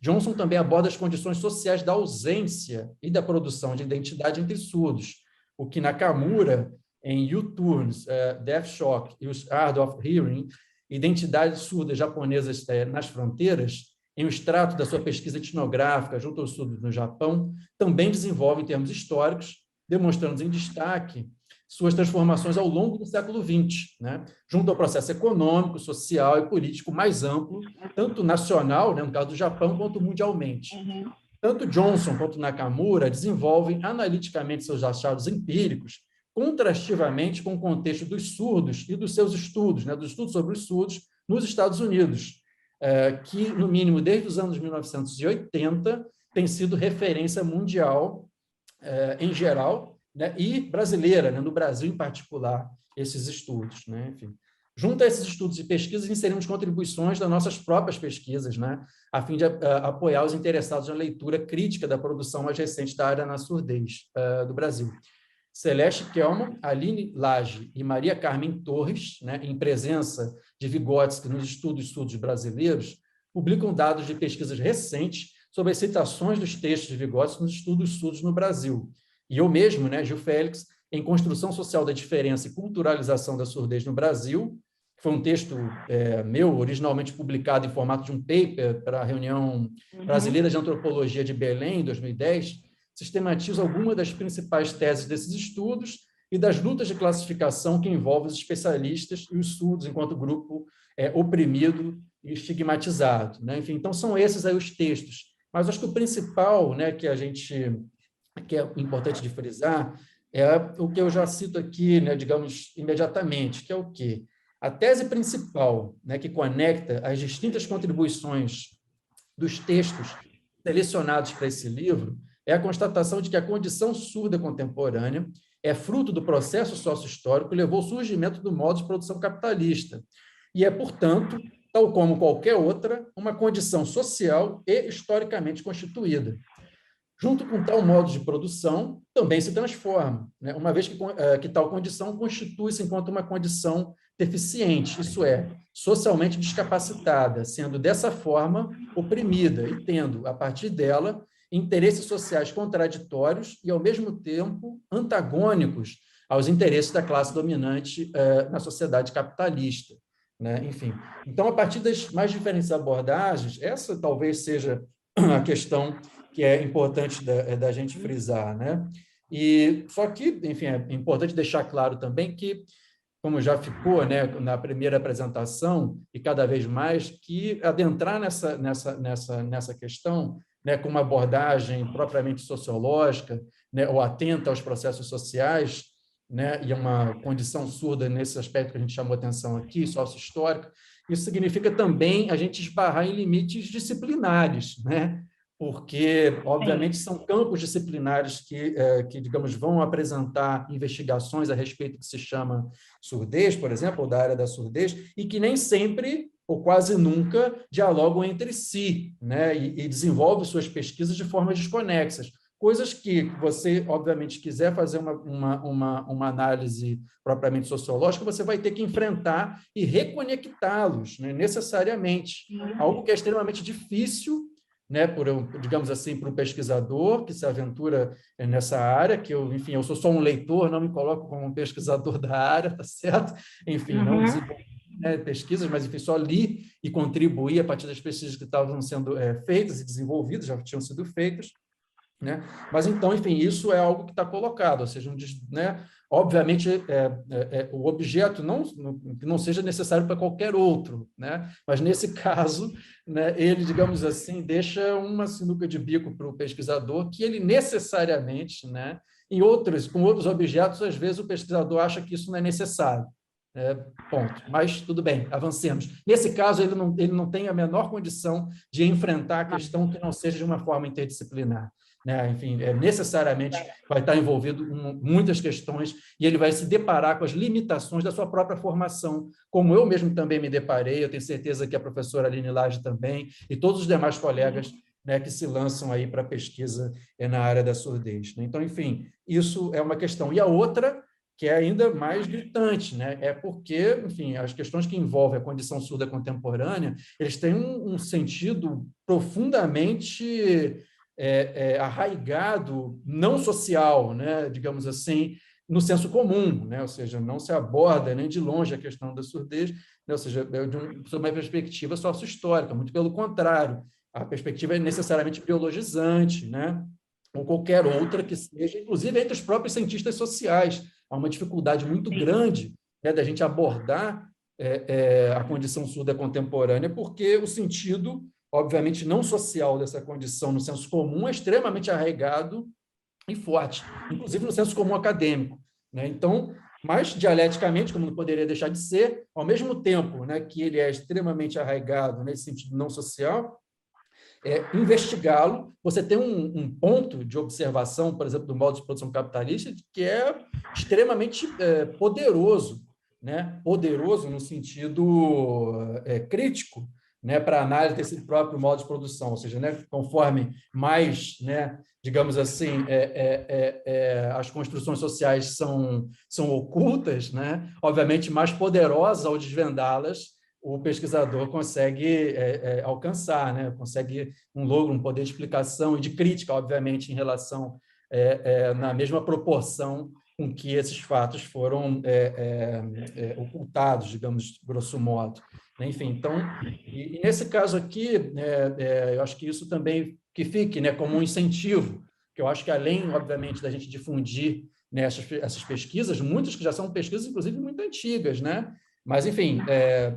[SPEAKER 2] Johnson também aborda as condições sociais da ausência e da produção de identidade entre surdos, o que Nakamura, em U-Turns, Death Shock e os Art of Hearing, Identidades Surdas Japonesas nas Fronteiras, em um extrato da sua pesquisa etnográfica junto aos surdos no Japão, também desenvolve em termos históricos, demonstrando em destaque suas transformações ao longo do século XX, né? Junto ao processo econômico, social e político mais amplo, tanto nacional, né, no caso do Japão, quanto mundialmente. Tanto Johnson quanto Nakamura desenvolvem analiticamente seus achados empíricos, contrastivamente com o contexto dos surdos e dos seus estudos, né, dos estudos sobre os surdos nos Estados Unidos, que, no mínimo, desde os anos 1980, tem sido referência mundial, em geral, né, e brasileira, né, no Brasil em particular, esses estudos, né, enfim. Junto a esses estudos e pesquisas, inserimos contribuições das nossas próprias pesquisas, né, a fim de apoiar os interessados na leitura crítica da produção mais recente da área na surdez do Brasil. Celeste Kelman, Aline Lage e Maria Carmen Torres, né, em presença de Vygotsky nos estudos brasileiros, publicam dados de pesquisas recentes sobre as citações dos textos de Vygotsky nos estudos no Brasil. E eu mesmo, né, Gil Félix, em Construção Social da Diferença e Culturalização da Surdez no Brasil, que foi um texto meu, originalmente publicado em formato de um paper para a reunião brasileira de antropologia de Belém, em 2010, sistematiza algumas das principais teses desses estudos e das lutas de classificação que envolvem os especialistas e os surdos enquanto grupo oprimido e estigmatizado, né? Enfim, então são esses aí os textos. Mas acho que o principal, né, que é importante de frisar é o que eu já cito aqui, né, digamos, imediatamente, que é o quê? A tese principal, né, que conecta as distintas contribuições dos textos selecionados para esse livro é a constatação de que a condição surda contemporânea é fruto do processo sócio-histórico que levou ao surgimento do modo de produção capitalista e é, portanto, tal como qualquer outra, uma condição social e historicamente constituída. Junto com tal modo de produção, também se transforma, né? Uma vez que tal condição constitui-se enquanto uma condição deficiente, isso é, socialmente descapacitada, sendo dessa forma oprimida e tendo, a partir dela, interesses sociais contraditórios e, ao mesmo tempo, antagônicos aos interesses da classe dominante na sociedade capitalista, né? Enfim, então, a partir das mais diferentes abordagens, essa talvez seja a questão que é importante da gente frisar, né? E só que, enfim, é importante deixar claro também que, como já ficou, né, na primeira apresentação e cada vez mais, que adentrar nessa questão, né, com uma abordagem propriamente sociológica, né, ou atenta aos processos sociais, né, e uma condição surda nesse aspecto que a gente chamou atenção aqui, sócio-histórico, isso significa também a gente esbarrar em limites disciplinares, né? Porque, obviamente, são campos disciplinares que, digamos, vão apresentar investigações a respeito do que se chama surdez, por exemplo, ou da área da surdez, e que nem sempre, ou quase nunca, dialogam entre si, né? E desenvolvem suas pesquisas de formas desconexas. Coisas que você, obviamente, quiser fazer uma análise propriamente sociológica, você vai ter que enfrentar e reconectá-los, né, necessariamente. Algo que é extremamente difícil, né, digamos assim, para um pesquisador que se aventura nessa área, que eu, enfim, eu sou só um leitor, não me coloco como um pesquisador da área, tá certo? Enfim, não desenvolvi, né, pesquisas, mas, enfim, só li e contribuí a partir das pesquisas que estavam sendo feitas e desenvolvidas, já tinham sido feitas, né? Mas, então, enfim, isso é algo que está colocado, ou seja, né, obviamente, o objeto não seja necessário para qualquer outro, né? Mas, nesse caso, né, ele, digamos assim, deixa uma sinuca de bico para o pesquisador que ele necessariamente, né, com outros objetos, às vezes o pesquisador acha que isso não é necessário. Ponto. Mas tudo bem, avancemos. Nesse caso, ele não tem a menor condição de enfrentar a questão que não seja de uma forma interdisciplinar, né? Enfim, necessariamente vai estar envolvido em muitas questões e ele vai se deparar com as limitações da sua própria formação, como eu mesmo também me deparei, eu tenho certeza que a professora Aline Lage também, e todos os demais colegas, né, que se lançam aí para a pesquisa na área da surdez, né? Então, enfim, isso é uma questão. E a outra, que é ainda mais gritante, né? É porque, enfim, as questões que envolvem a condição surda contemporânea, eles têm um sentido profundamente arraigado, não social, né? Digamos assim, no senso comum, né? Ou seja, não se aborda nem de longe a questão da surdez, né? Ou seja, sob uma perspectiva sócio-histórica, muito pelo contrário, a perspectiva é necessariamente biologizante, né? Ou qualquer outra que seja, inclusive entre os próprios cientistas sociais. Há uma dificuldade muito grande, né, da gente abordar a condição surda contemporânea, porque o sentido, obviamente, não social dessa condição no senso comum é extremamente arraigado e forte, inclusive no senso comum acadêmico, né? Então, mas dialeticamente, como não poderia deixar de ser, ao mesmo tempo, né, que ele é extremamente arraigado nesse sentido não social, investigá-lo. Você tem um ponto de observação, por exemplo, do modo de produção capitalista, que é extremamente poderoso, né? Poderoso no sentido crítico, né, para a análise desse próprio modo de produção, ou seja, né, conforme mais, né, digamos assim, as construções sociais são ocultas, né, obviamente mais poderosas ao desvendá-las, o pesquisador consegue alcançar, né? Consegue um logro, um poder de explicação e de crítica, obviamente, em relação, na mesma proporção com que esses fatos foram ocultados, digamos, grosso modo. Enfim, então, e nesse caso aqui, eu acho que isso também que fique, né, como um incentivo, que eu acho que além, obviamente, da gente difundir, né, essas pesquisas, muitas que já são pesquisas, inclusive, muito antigas, né? Mas, enfim,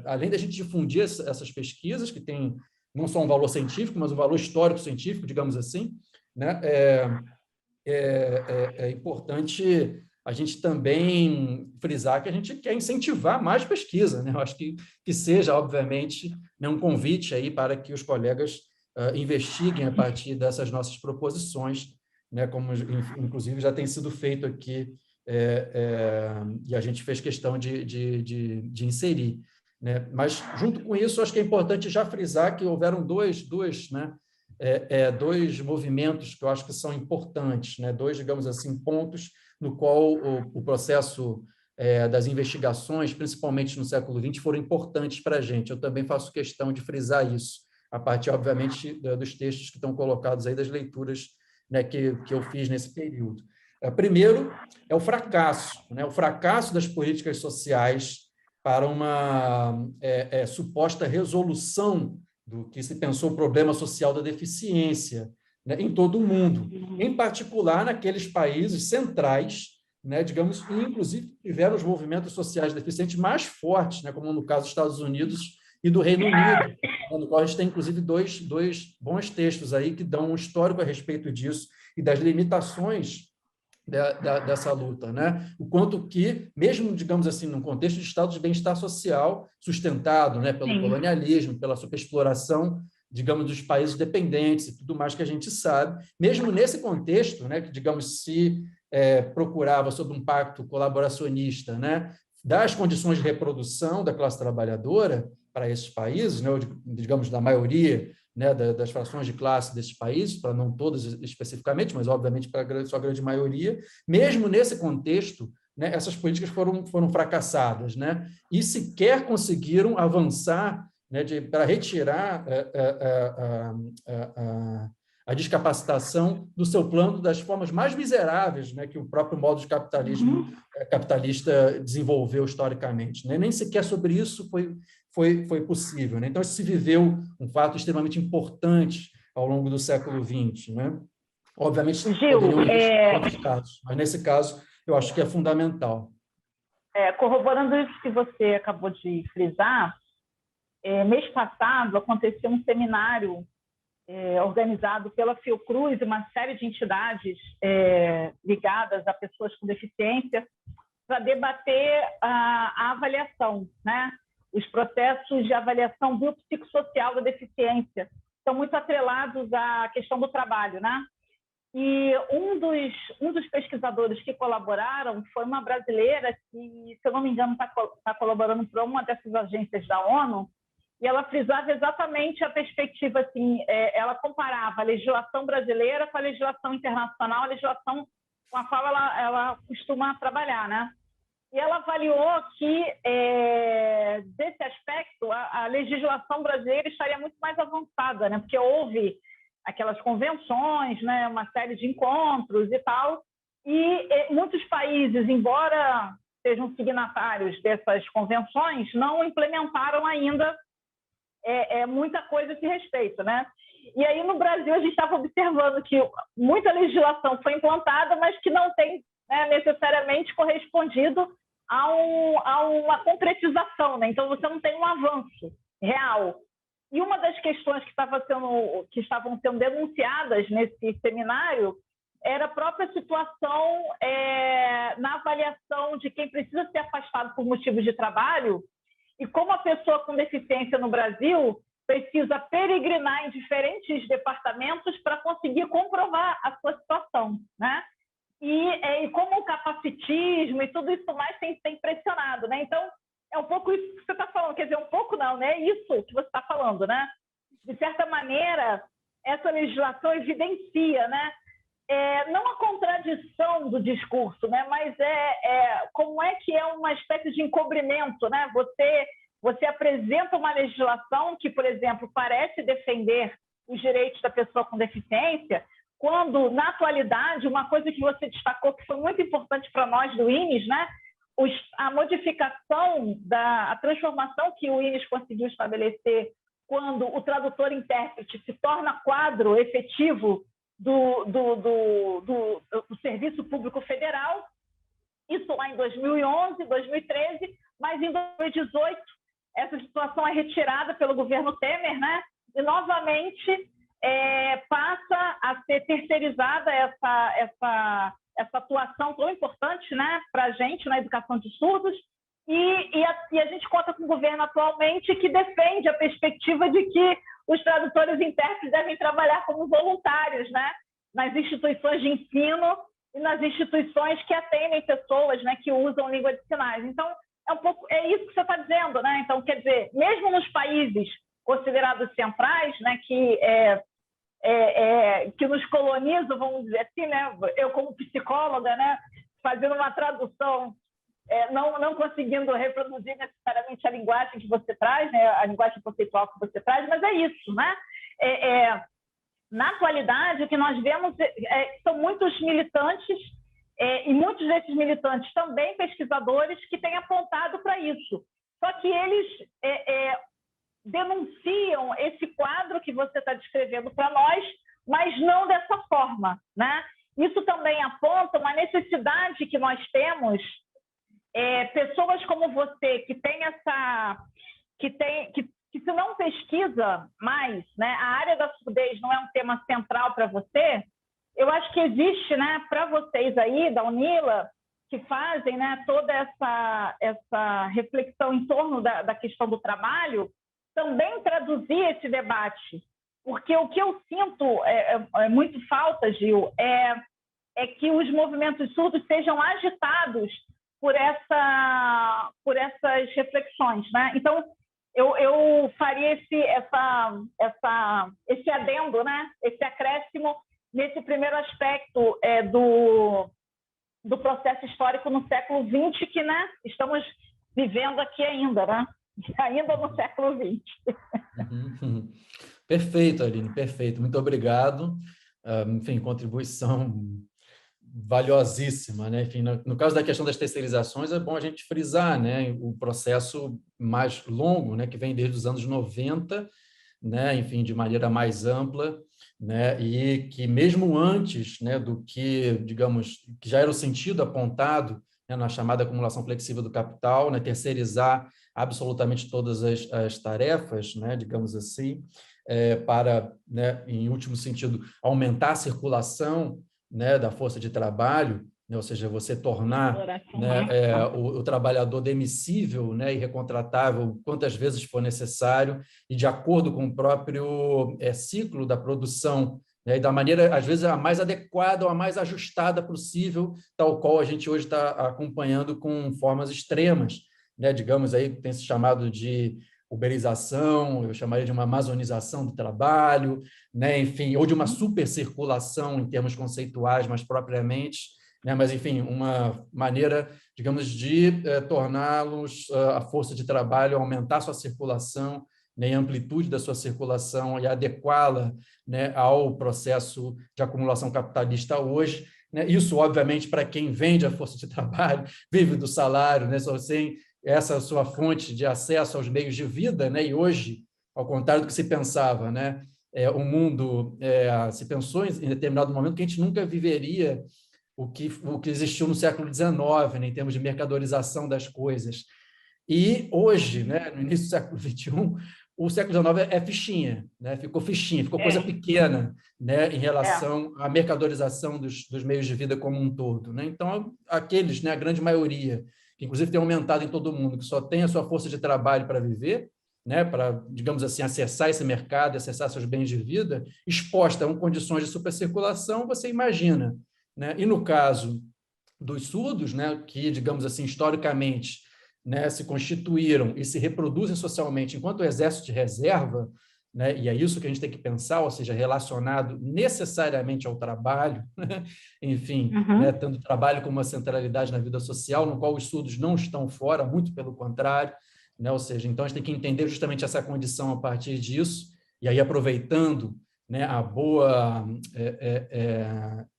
[SPEAKER 2] além da gente difundir essas pesquisas, que têm não só um valor científico, mas um valor histórico-científico, digamos assim, né? É importante a gente também frisar que a gente quer incentivar mais pesquisa, né? Eu acho que seja, obviamente, né, um convite aí para que os colegas investiguem a partir dessas nossas proposições, né? Como, inclusive, já tem sido feito aqui, e a gente fez questão de inserir, né? Mas, junto com isso, acho que é importante já frisar que houveram dois, né, dois movimentos que eu acho que são importantes, né? Dois, digamos assim, pontos no qual o processo das investigações, principalmente no século XX, foram importantes para a gente. Eu também faço questão de frisar isso, a partir, obviamente, dos textos que estão colocados aí, das leituras, né, que eu fiz nesse período. Primeiro, é o fracasso, né? O fracasso das políticas sociais para uma suposta resolução do que se pensou o problema social da deficiência, né, em todo o mundo, em particular naqueles países centrais, né, digamos, e inclusive tiveram os movimentos sociais deficientes mais fortes, né, como no caso dos Estados Unidos e do Reino Unido, no qual a gente tem, inclusive, dois bons textos aí que dão um histórico a respeito disso e das limitações dessa luta, né? O quanto que, mesmo, digamos assim, num contexto de estado de bem-estar social sustentado, né, pelo colonialismo, pela superexploração, digamos, dos países dependentes e tudo mais que a gente sabe, mesmo nesse contexto, né, que, digamos, se procurava, sob um pacto colaboracionista, né, das condições de reprodução da classe trabalhadora para esses países, né, ou digamos, da maioria, né, das frações de classe desses países, para não todas especificamente, mas, obviamente, para a sua grande maioria, mesmo nesse contexto, né, essas políticas foram fracassadas, né, e sequer conseguiram avançar, né, para retirar a discapacitação do seu plano das formas mais miseráveis, né, que o próprio modo de capitalismo capitalista desenvolveu historicamente, né? Nem sequer sobre isso foi possível, né? Então, isso se viveu um fato extremamente importante ao longo do século XX, né? Obviamente,
[SPEAKER 1] Gil,
[SPEAKER 2] poderiam existir outros casos, mas nesse caso eu acho que é fundamental.
[SPEAKER 1] Corroborando isso que você acabou de frisar, mês passado aconteceu um seminário organizado pela Fiocruz e uma série de entidades ligadas a pessoas com deficiência para debater a avaliação, né? Os processos de avaliação biopsicossocial da deficiência estão muito atrelados à questão do trabalho, né? E um dos pesquisadores que colaboraram foi uma brasileira que, se eu não me engano, está colaborando para uma dessas agências da ONU, e ela frisava exatamente a perspectiva, assim, ela comparava a legislação brasileira com a legislação internacional, a legislação com a qual ela costuma trabalhar, né? E ela avaliou que, desse aspecto, a legislação brasileira estaria muito mais avançada, né? Porque houve aquelas convenções, né? Uma série de encontros e tal, e muitos países, embora sejam signatários dessas convenções, não implementaram ainda muita coisa a esse respeito, né? E aí, no Brasil, a gente estava observando que muita legislação foi implantada, mas que não tem, né, necessariamente correspondido a uma concretização, né? Então, você não tem um avanço real. E uma das questões que estavam sendo denunciadas nesse seminário era a própria situação na avaliação de quem precisa ser afastado por motivos de trabalho e como a pessoa com deficiência no Brasil precisa peregrinar em diferentes departamentos para conseguir comprovar a sua situação, né? E como o capacitismo e tudo isso mais tem pressionado, né? Então, é um pouco isso que você está falando, quer dizer, um pouco não, né? Isso que você está falando, né? De certa maneira, essa legislação evidencia, né? Não a contradição do discurso, né? Mas como é que é uma espécie de encobrimento, né? Você apresenta uma legislação que, por exemplo, parece defender os direitos da pessoa com deficiência, quando, na atualidade, uma coisa que você destacou que foi muito importante para nós do INES, né? A modificação, a transformação que o INES conseguiu estabelecer quando o tradutor-intérprete se torna quadro efetivo do Serviço Público Federal, isso lá em 2011, 2013, mas em 2018 essa situação é retirada pelo governo Temer, né? E novamente passa a ser terceirizada essa atuação tão importante, né, para a gente na educação de surdos, e a gente conta com o governo atualmente que defende a perspectiva de que os tradutores e intérpretes devem trabalhar como voluntários, né, nas instituições de ensino e nas instituições que atendem pessoas, né, que usam língua de sinais. Então, é isso que você está dizendo, né? Então, quer dizer, mesmo nos países considerados centrais, né, que nos colonizam, vamos dizer assim, né? Eu como psicóloga, né, fazendo uma tradução, não conseguindo reproduzir necessariamente a linguagem que você traz, né, a linguagem conceitual que você traz, mas é isso, né? Na atualidade, o que nós vemos são muitos militantes, e muitos desses militantes também pesquisadores que têm apontado para isso. Só que eles denunciam esse quadro que você está descrevendo para nós, mas não dessa forma, né? Isso também aponta uma necessidade que nós temos, pessoas como você, que se não pesquisa mais, né, a área da surdez não é um tema central para você, eu acho que existe, né, para vocês aí, da UNILA, que fazem, né, toda essa reflexão em torno da questão do trabalho, também traduzir esse debate. Porque o que eu sinto muito falta, Gil, é que os movimentos surdos sejam agitados por essas reflexões, né? Então, eu faria esse adendo, né, esse acréscimo nesse primeiro aspecto do processo histórico no século XX, que, né, estamos vivendo aqui ainda, né? Ainda no século XX.
[SPEAKER 2] Uhum. Perfeito, Aline, perfeito. Muito obrigado. Enfim, contribuição valiosíssima, né? Enfim, no caso da questão das terceirizações, é bom a gente frisar, né, o processo mais longo, né, que vem desde os anos 90, né, enfim, de maneira mais ampla, né, e que mesmo antes, né, do que, digamos, que já era o sentido apontado, né, na chamada acumulação flexível do capital, né, terceirizar absolutamente todas as tarefas, né, digamos assim, para, né, em último sentido, aumentar a circulação, né, da força de trabalho, né, ou seja, você tornar, né, o trabalhador demissível, né, e recontratável quantas vezes for necessário e de acordo com o próprio ciclo da produção, né, e da maneira, às vezes, a mais adequada ou a mais ajustada possível, tal qual a gente hoje está acompanhando com formas extremas, né, digamos aí, tem se chamado de uberização, eu chamaria de uma amazonização do trabalho, né, enfim, ou de uma supercirculação em termos conceituais, mais propriamente, né, mas, enfim, uma maneira, digamos, de torná-los a força de trabalho, aumentar sua circulação, né, a amplitude da sua circulação e adequá-la, né, ao processo de acumulação capitalista hoje. Né, isso, obviamente, para quem vende a força de trabalho, vive do salário, né, só sem essa sua fonte de acesso aos meios de vida, né? E hoje, ao contrário do que se pensava, né? O mundo se pensou em determinado momento que a gente nunca viveria o que existiu no século XIX, né? Em termos de mercadorização das coisas. E hoje, né, no início do século XXI, o século XIX é fichinha, né? Ficou fichinha, ficou coisa pequena, né? Em relação à mercadorização dos meios de vida como um todo, né? Então, aqueles, né, a grande maioria, que inclusive tem aumentado em todo o mundo, que só tem a sua força de trabalho para viver, né, para, digamos assim, acessar esse mercado, acessar seus bens de vida, exposta a condições de supercirculação, você imagina, né? E no caso dos surdos, né, que, digamos assim, historicamente, né, se constituíram e se reproduzem socialmente enquanto exército de reserva, né, e é isso que a gente tem que pensar, ou seja, relacionado necessariamente ao trabalho, né, enfim, né, tendo trabalho como uma centralidade na vida social, no qual os surdos não estão fora, muito pelo contrário, né, ou seja, então a gente tem que entender justamente essa condição a partir disso, e aí aproveitando, né, a boa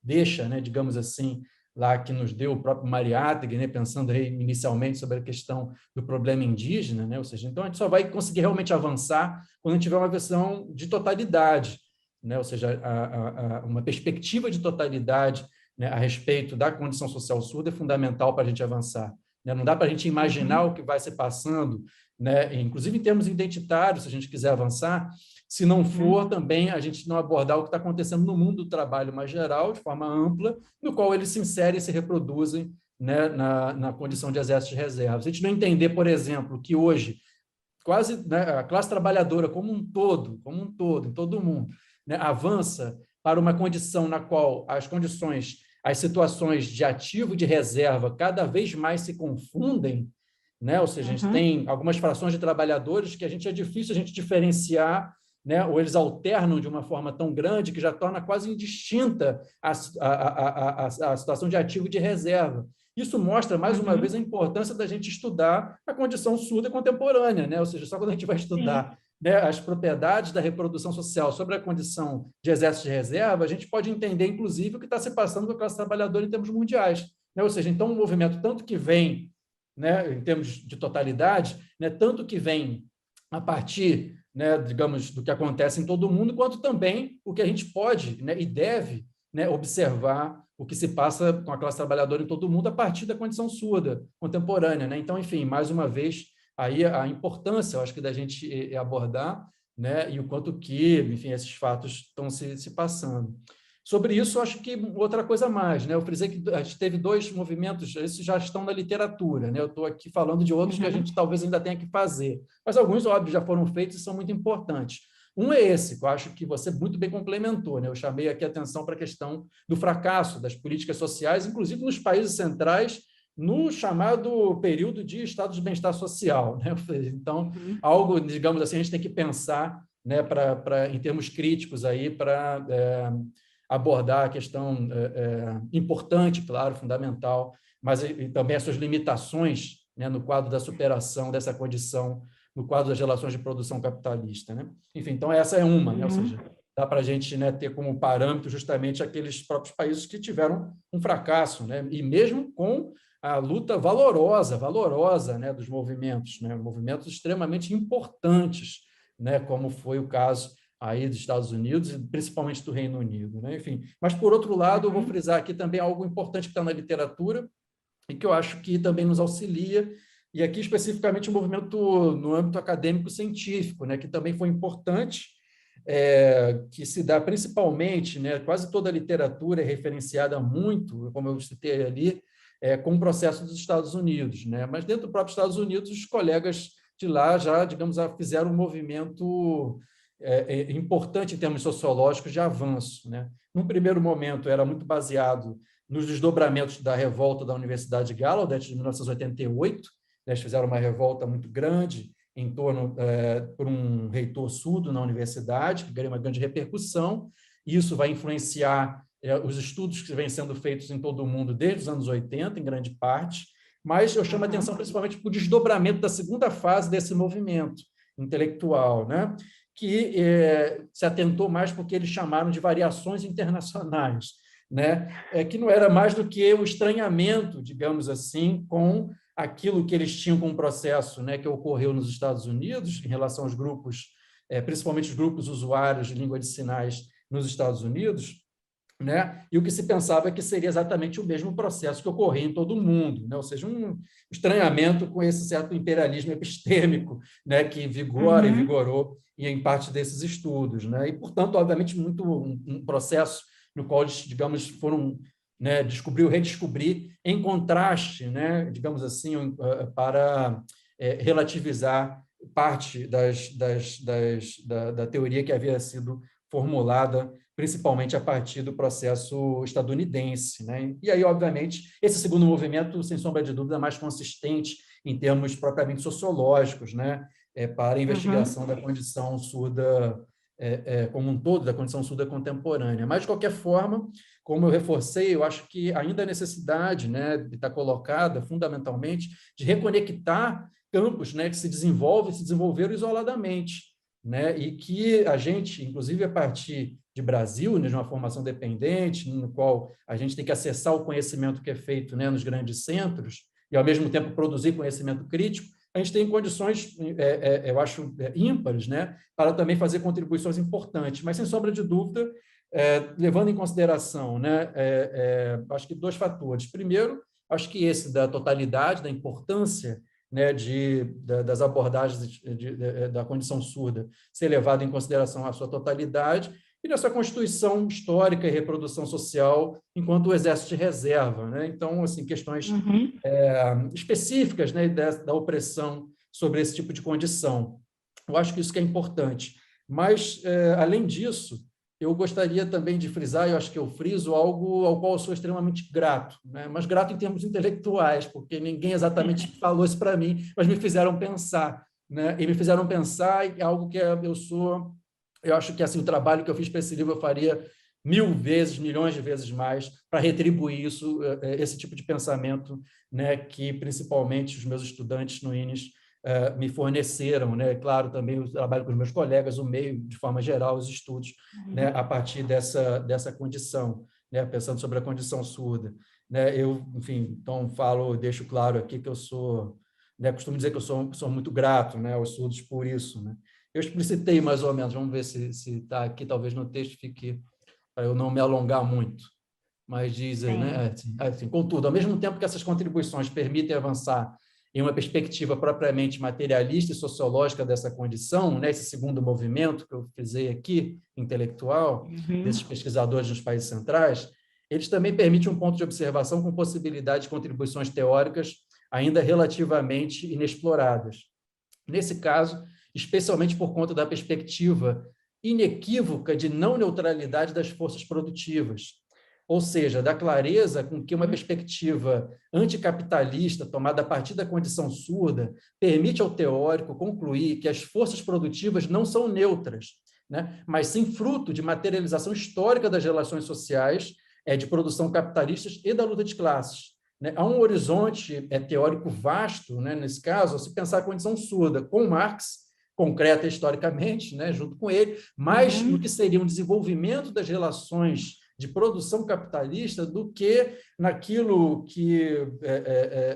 [SPEAKER 2] deixa, né, digamos assim, lá que nos deu o próprio Mariátegui, né, pensando aí inicialmente sobre a questão do problema indígena, né, ou seja, então a gente só vai conseguir realmente avançar quando a gente tiver uma visão de totalidade, né, ou seja, uma perspectiva de totalidade, né, a respeito da condição social surda é fundamental para a gente avançar, né? Não dá para a gente imaginar o que vai se passando, né, inclusive em termos identitários, se a gente quiser avançar, se não for também a gente não abordar o que está acontecendo no mundo do trabalho mais geral, de forma ampla, no qual eles se inserem e se reproduzem, né, na condição de exército de reservas. A gente não entender, por exemplo, que hoje quase, né, a classe trabalhadora como um todo, em todo o mundo, né, avança para uma condição na qual as condições, as situações de ativo e de reserva cada vez mais se confundem, né? Ou seja, a gente tem algumas frações de trabalhadores que é difícil a gente diferenciar, né? Ou eles alternam de uma forma tão grande que já torna quase indistinta a situação de ativo e de reserva. Isso mostra, mais uma vez, a importância da gente estudar a condição surda contemporânea, né? Ou seja, só quando a gente vai estudar, né, as propriedades da reprodução social sobre a condição de exército de reserva, a gente pode entender, inclusive, o que está se passando com a classe trabalhadora em termos mundiais, né? Ou seja, então, um movimento tanto que vem, né, em termos de totalidade, né, tanto que vem a partir, né, digamos, do que acontece em todo o mundo, quanto também o que a gente pode, né, e deve, né, observar o que se passa com a classe trabalhadora em todo o mundo a partir da condição surda contemporânea, né? Então, enfim, mais uma vez, aí a importância, eu acho que da gente abordar, né, e o quanto que, enfim, esses fatos estão se passando. Sobre isso, acho que outra coisa a mais, né? Eu frisei que a gente teve 2 movimentos, esses já estão na literatura, né? Eu estou aqui falando de outros que a gente talvez ainda tenha que fazer, mas alguns, óbvio, já foram feitos e são muito importantes. Um é esse, que eu acho que você muito bem complementou, né? Eu chamei aqui a atenção para a questão do fracasso das políticas sociais, inclusive nos países centrais, no chamado período de estado de bem-estar social, né? Então, algo, digamos assim, a gente tem que pensar, né, em termos críticos aí para abordar a questão importante, claro, fundamental, mas e também as suas limitações, né, no quadro da superação dessa condição, no quadro das relações de produção capitalista, né? Enfim, então essa é uma, né? Ou seja, dá para a gente, né, ter como parâmetro justamente aqueles próprios países que tiveram um fracasso, né? E mesmo com a luta valorosa, né, dos movimentos, né? Movimentos extremamente importantes, né, como foi o caso aí dos Estados Unidos e principalmente do Reino Unido, né? Enfim, mas por outro lado, eu vou frisar aqui também algo importante que está na literatura e que eu acho que também nos auxilia, e aqui especificamente o movimento no âmbito acadêmico-científico, né, que também foi importante, que se dá principalmente, né, quase toda a literatura é referenciada muito, como eu citei ali, com o processo dos Estados Unidos, né? Mas dentro do próprio Estados Unidos, os colegas de lá já, digamos, fizeram um movimento importante em termos sociológicos de avanço, né? Num primeiro momento, era muito baseado nos desdobramentos da revolta da Universidade de Gallaudet, de 1988, eles fizeram uma revolta muito grande em torno por um reitor surdo na universidade, que ganhou uma grande repercussão, e isso vai influenciar os estudos que vêm sendo feitos em todo o mundo desde os anos 80, em grande parte, mas eu chamo a atenção principalmente para o desdobramento da segunda fase desse movimento intelectual, né? Que se atentou mais porque eles chamaram de variações internacionais, né? Que não era mais do que o estranhamento, digamos assim, com aquilo que eles tinham com o processo, né, que ocorreu nos Estados Unidos em relação aos grupos, principalmente os grupos usuários de língua de sinais nos Estados Unidos, né? E o que se pensava é que seria exatamente o mesmo processo que ocorria em todo o mundo, né? Ou seja, um estranhamento com esse certo imperialismo epistêmico, né? Que vigora e vigorou em parte desses estudos, né? E, portanto, obviamente, muito um processo no qual eles, digamos, foram, né, redescobrir, em contraste, né, digamos assim, para relativizar parte da teoria que havia sido formulada principalmente a partir do processo estadunidense, né? E aí, obviamente, esse segundo movimento, sem sombra de dúvida, é mais consistente em termos propriamente sociológicos, né? Para a investigação da condição surda como um todo, da condição surda contemporânea. Mas, de qualquer forma, como eu reforcei, eu acho que ainda há necessidade, né, de estar colocada, fundamentalmente, de reconectar campos, né, que se desenvolveram isoladamente, né, e que a gente, inclusive a partir de Brasil, né, de uma formação dependente, no qual a gente tem que acessar o conhecimento que é feito, né, nos grandes centros e, ao mesmo tempo, produzir conhecimento crítico, a gente tem condições, eu acho, ímpares, né, para também fazer contribuições importantes. Mas, sem sombra de dúvida, levando em consideração, né, acho que dois fatores. Primeiro, acho que esse da totalidade, da importância, né, das abordagens da condição surda ser levado em consideração a sua totalidade, e nessa constituição histórica e reprodução social enquanto o exército de reserva, né? Então, assim, questões específicas, né, da opressão sobre esse tipo de condição. Eu acho que isso que é importante. Mas, além disso, eu gostaria também de frisar, eu acho que eu friso algo ao qual eu sou extremamente grato, né? Mas grato em termos intelectuais, porque ninguém exatamente falou isso para mim, mas me fizeram pensar, né? E me fizeram pensar em algo que eu acho que assim, o trabalho que eu fiz para esse livro eu faria 1000 vezes, milhões de vezes mais para retribuir isso, esse tipo de pensamento, né? Que principalmente os meus estudantes no INES me forneceram, né? Claro, também o trabalho com os meus colegas, o meio, de forma geral, os estudos, né? A partir dessa condição, né? Pensando sobre a condição surda. Né? Eu, enfim, então deixo claro aqui que eu sou, né? Costumo dizer que eu sou muito grato, né? Aos surdos por isso, né? Eu explicitei mais ou menos, vamos ver se está aqui, talvez no texto fique, para eu não me alongar muito, mas diz, né? Assim, contudo, ao mesmo tempo que essas contribuições permitem avançar em uma perspectiva propriamente materialista e sociológica dessa condição, né, esse segundo movimento que eu frisei aqui, intelectual, desses pesquisadores nos países centrais, eles também permitem um ponto de observação com possibilidade de contribuições teóricas ainda relativamente inexploradas. Nesse caso, especialmente por conta da perspectiva inequívoca de não neutralidade das forças produtivas, ou seja, da clareza com que uma perspectiva anticapitalista tomada a partir da condição surda permite ao teórico concluir que as forças produtivas não são neutras, né, mas sim fruto de materialização histórica das relações sociais, de produção capitalistas e da luta de classes. Né? Há um horizonte teórico vasto, né, nesse caso, ao se pensar a condição surda, com Marx, concreta historicamente, né, junto com ele, mas no que seria um desenvolvimento das relações de produção capitalista do que naquilo que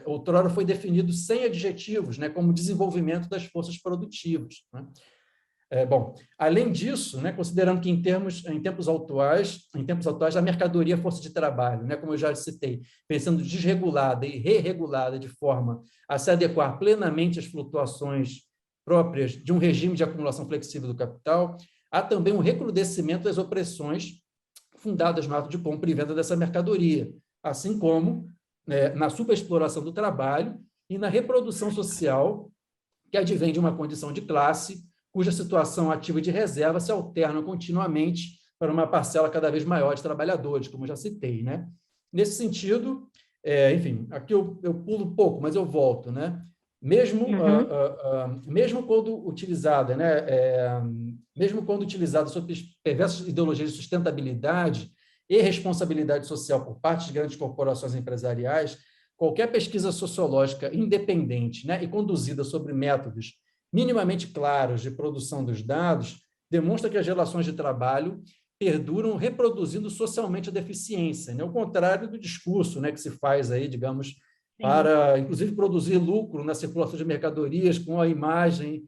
[SPEAKER 2] outrora foi definido sem adjetivos, né, como desenvolvimento das forças produtivas. Né? Bom, além disso, né, considerando que em tempos atuais, a mercadoria é força de trabalho, né, como eu já citei, pensando desregulada e re-regulada de forma a se adequar plenamente às flutuações próprias de um regime de acumulação flexível do capital, há também um recrudescimento das opressões fundadas no ato de compra e venda dessa mercadoria, assim como na superexploração do trabalho e na reprodução social que advém de uma condição de classe cuja situação ativa de reserva se alterna continuamente para uma parcela cada vez maior de trabalhadores, como já citei. Né? Nesse sentido, enfim, aqui eu pulo um pouco, mas eu volto. Né? Mesmo quando utilizada, né, mesmo quando utilizada sob perversas ideologias de sustentabilidade e responsabilidade social por parte de grandes corporações empresariais, qualquer pesquisa sociológica independente, né, e conduzida sobre métodos minimamente claros de produção dos dados demonstra que as relações de trabalho perduram reproduzindo socialmente a deficiência, né, ao contrário do discurso, né, que se faz aí, digamos, para, inclusive, produzir lucro na circulação de mercadorias com a imagem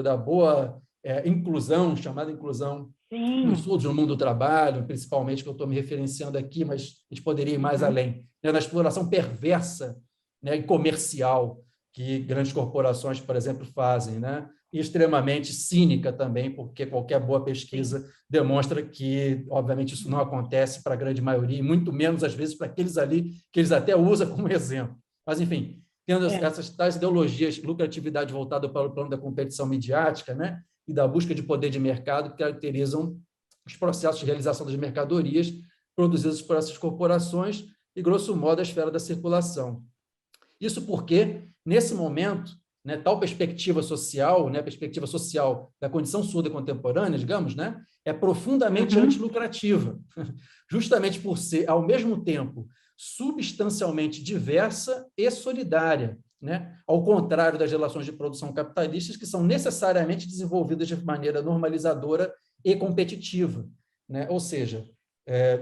[SPEAKER 2] da boa inclusão, chamada inclusão nos
[SPEAKER 1] Sim.
[SPEAKER 2] estudos, no mundo do trabalho, principalmente, que eu estou me referenciando aqui, mas a gente poderia ir mais além, né, na exploração perversa, né, e comercial que grandes corporações, por exemplo, fazem, né, e extremamente cínica também, porque qualquer boa pesquisa demonstra que, obviamente, isso não acontece para a grande maioria, e muito menos, às vezes, para aqueles ali que eles até usam como exemplo. Mas, enfim, tendo essas tais ideologias, lucratividade voltada para o plano da competição midiática, né, e da busca de poder de mercado, que caracterizam os processos de realização das mercadorias produzidas por essas corporações e, grosso modo, a esfera da circulação. Isso porque, nesse momento, né, tal perspectiva social, né, a perspectiva social da condição surda contemporânea, digamos, né, é profundamente antilucrativa, justamente por ser, ao mesmo tempo, substancialmente diversa e solidária, né, ao contrário das relações de produção capitalistas, que são necessariamente desenvolvidas de maneira normalizadora e competitiva, né? Ou seja,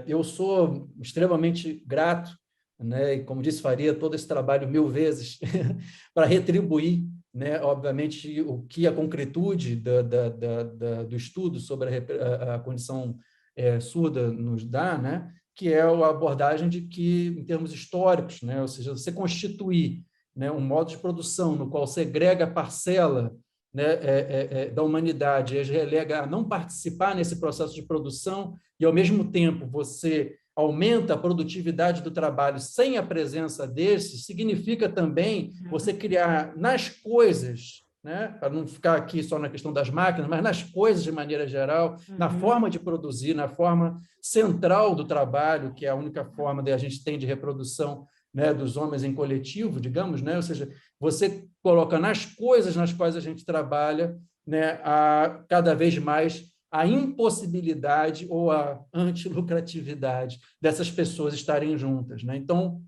[SPEAKER 2] eu sou extremamente grato, né? E, como disse, faria todo esse trabalho 1000 vezes para retribuir, né? Obviamente, o que a concretude do estudo sobre a condição surda nos dá, né? Que é a abordagem de que, em termos históricos, né? Ou seja, você constituir, né, um modo de produção no qual segrega a parcela, né, da humanidade e as relega a não participar nesse processo de produção e, ao mesmo tempo, você aumenta a produtividade do trabalho sem a presença desses, significa também você criar nas coisas, né, para não ficar aqui só na questão das máquinas, mas nas coisas de maneira geral, na forma de produzir, na forma central do trabalho, que é a única forma que a gente tem de reprodução, né, dos homens em coletivo, digamos, né? Ou seja, você coloca nas coisas nas quais a gente trabalha, né, cada vez mais a impossibilidade ou a antilucratividade dessas pessoas estarem juntas, né? Então,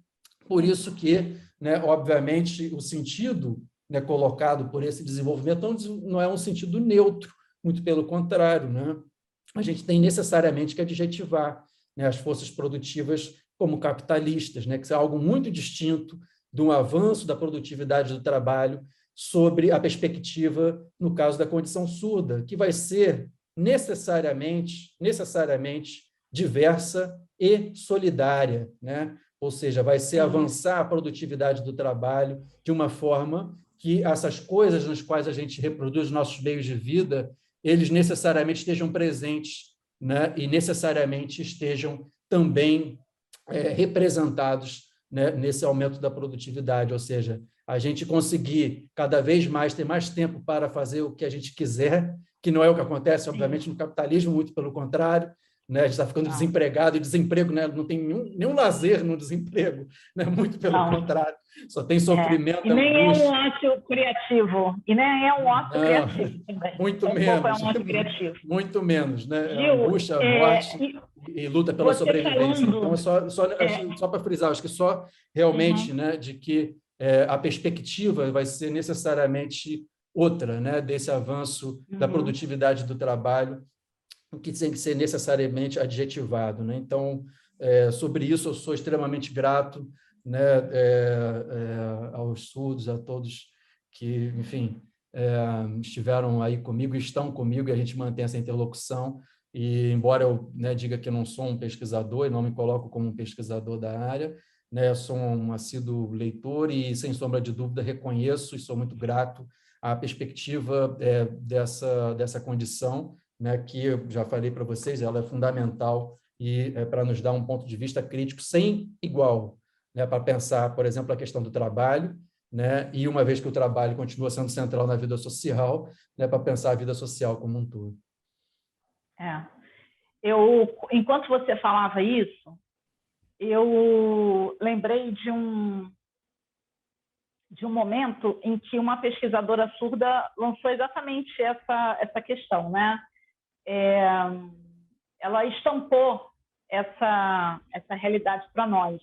[SPEAKER 2] por isso que, né, obviamente, o sentido, né, colocado por esse desenvolvimento não é um sentido neutro, muito pelo contrário, né? A gente tem necessariamente que adjetivar, né, as forças produtivas como capitalistas, né, que é algo muito distinto de um avanço da produtividade do trabalho sobre a perspectiva, no caso da condição surda, que vai ser necessariamente diversa e solidária, né? Ou seja, vai ser avançar a produtividade do trabalho de uma forma que essas coisas nas quais a gente reproduz nossos meios de vida, eles necessariamente estejam presentes, né? E necessariamente estejam também representados, né, nesse aumento da produtividade, ou seja, a gente conseguir cada vez mais ter mais tempo para fazer o que a gente quiser, que não é o que acontece, obviamente, no capitalismo, muito pelo contrário, né? A gente está ficando desempregado, e desemprego, né? Não tem nenhum lazer no desemprego, né? Muito pelo contrário, só tem sofrimento,
[SPEAKER 1] e nem
[SPEAKER 2] angústia.
[SPEAKER 1] é um ócio criativo, e nem é um ócio criativo também.
[SPEAKER 2] Muito
[SPEAKER 1] Um pouco é um ócio criativo.
[SPEAKER 2] muito menos, né?
[SPEAKER 1] Gil,
[SPEAKER 2] Angústia, morte e luta pela sobrevivência. Então, só para frisar, acho que só realmente, né, de que a perspectiva vai ser necessariamente outra, né, desse avanço da produtividade do trabalho, que tem que ser necessariamente adjetivado, né? Então, sobre isso, eu sou extremamente grato, né, aos surdos, a todos que, enfim, estiveram aí comigo, estão comigo, e a gente mantém essa interlocução. E, embora eu, né, diga que eu não sou um pesquisador e não me coloco como um pesquisador da área, né, eu sou um assíduo leitor e, sem sombra de dúvida, reconheço e sou muito grato à perspectiva dessa condição, né, que eu já falei para vocês, ela é fundamental e para nos dar um ponto de vista crítico sem igual, né, para pensar, por exemplo, a questão do trabalho, né, e uma vez que o trabalho continua sendo central na vida social, né, para pensar a vida social como um todo.
[SPEAKER 1] Enquanto você falava isso, eu lembrei de um momento em que uma pesquisadora surda lançou exatamente essa questão, né? Ela estampou essa realidade para nós,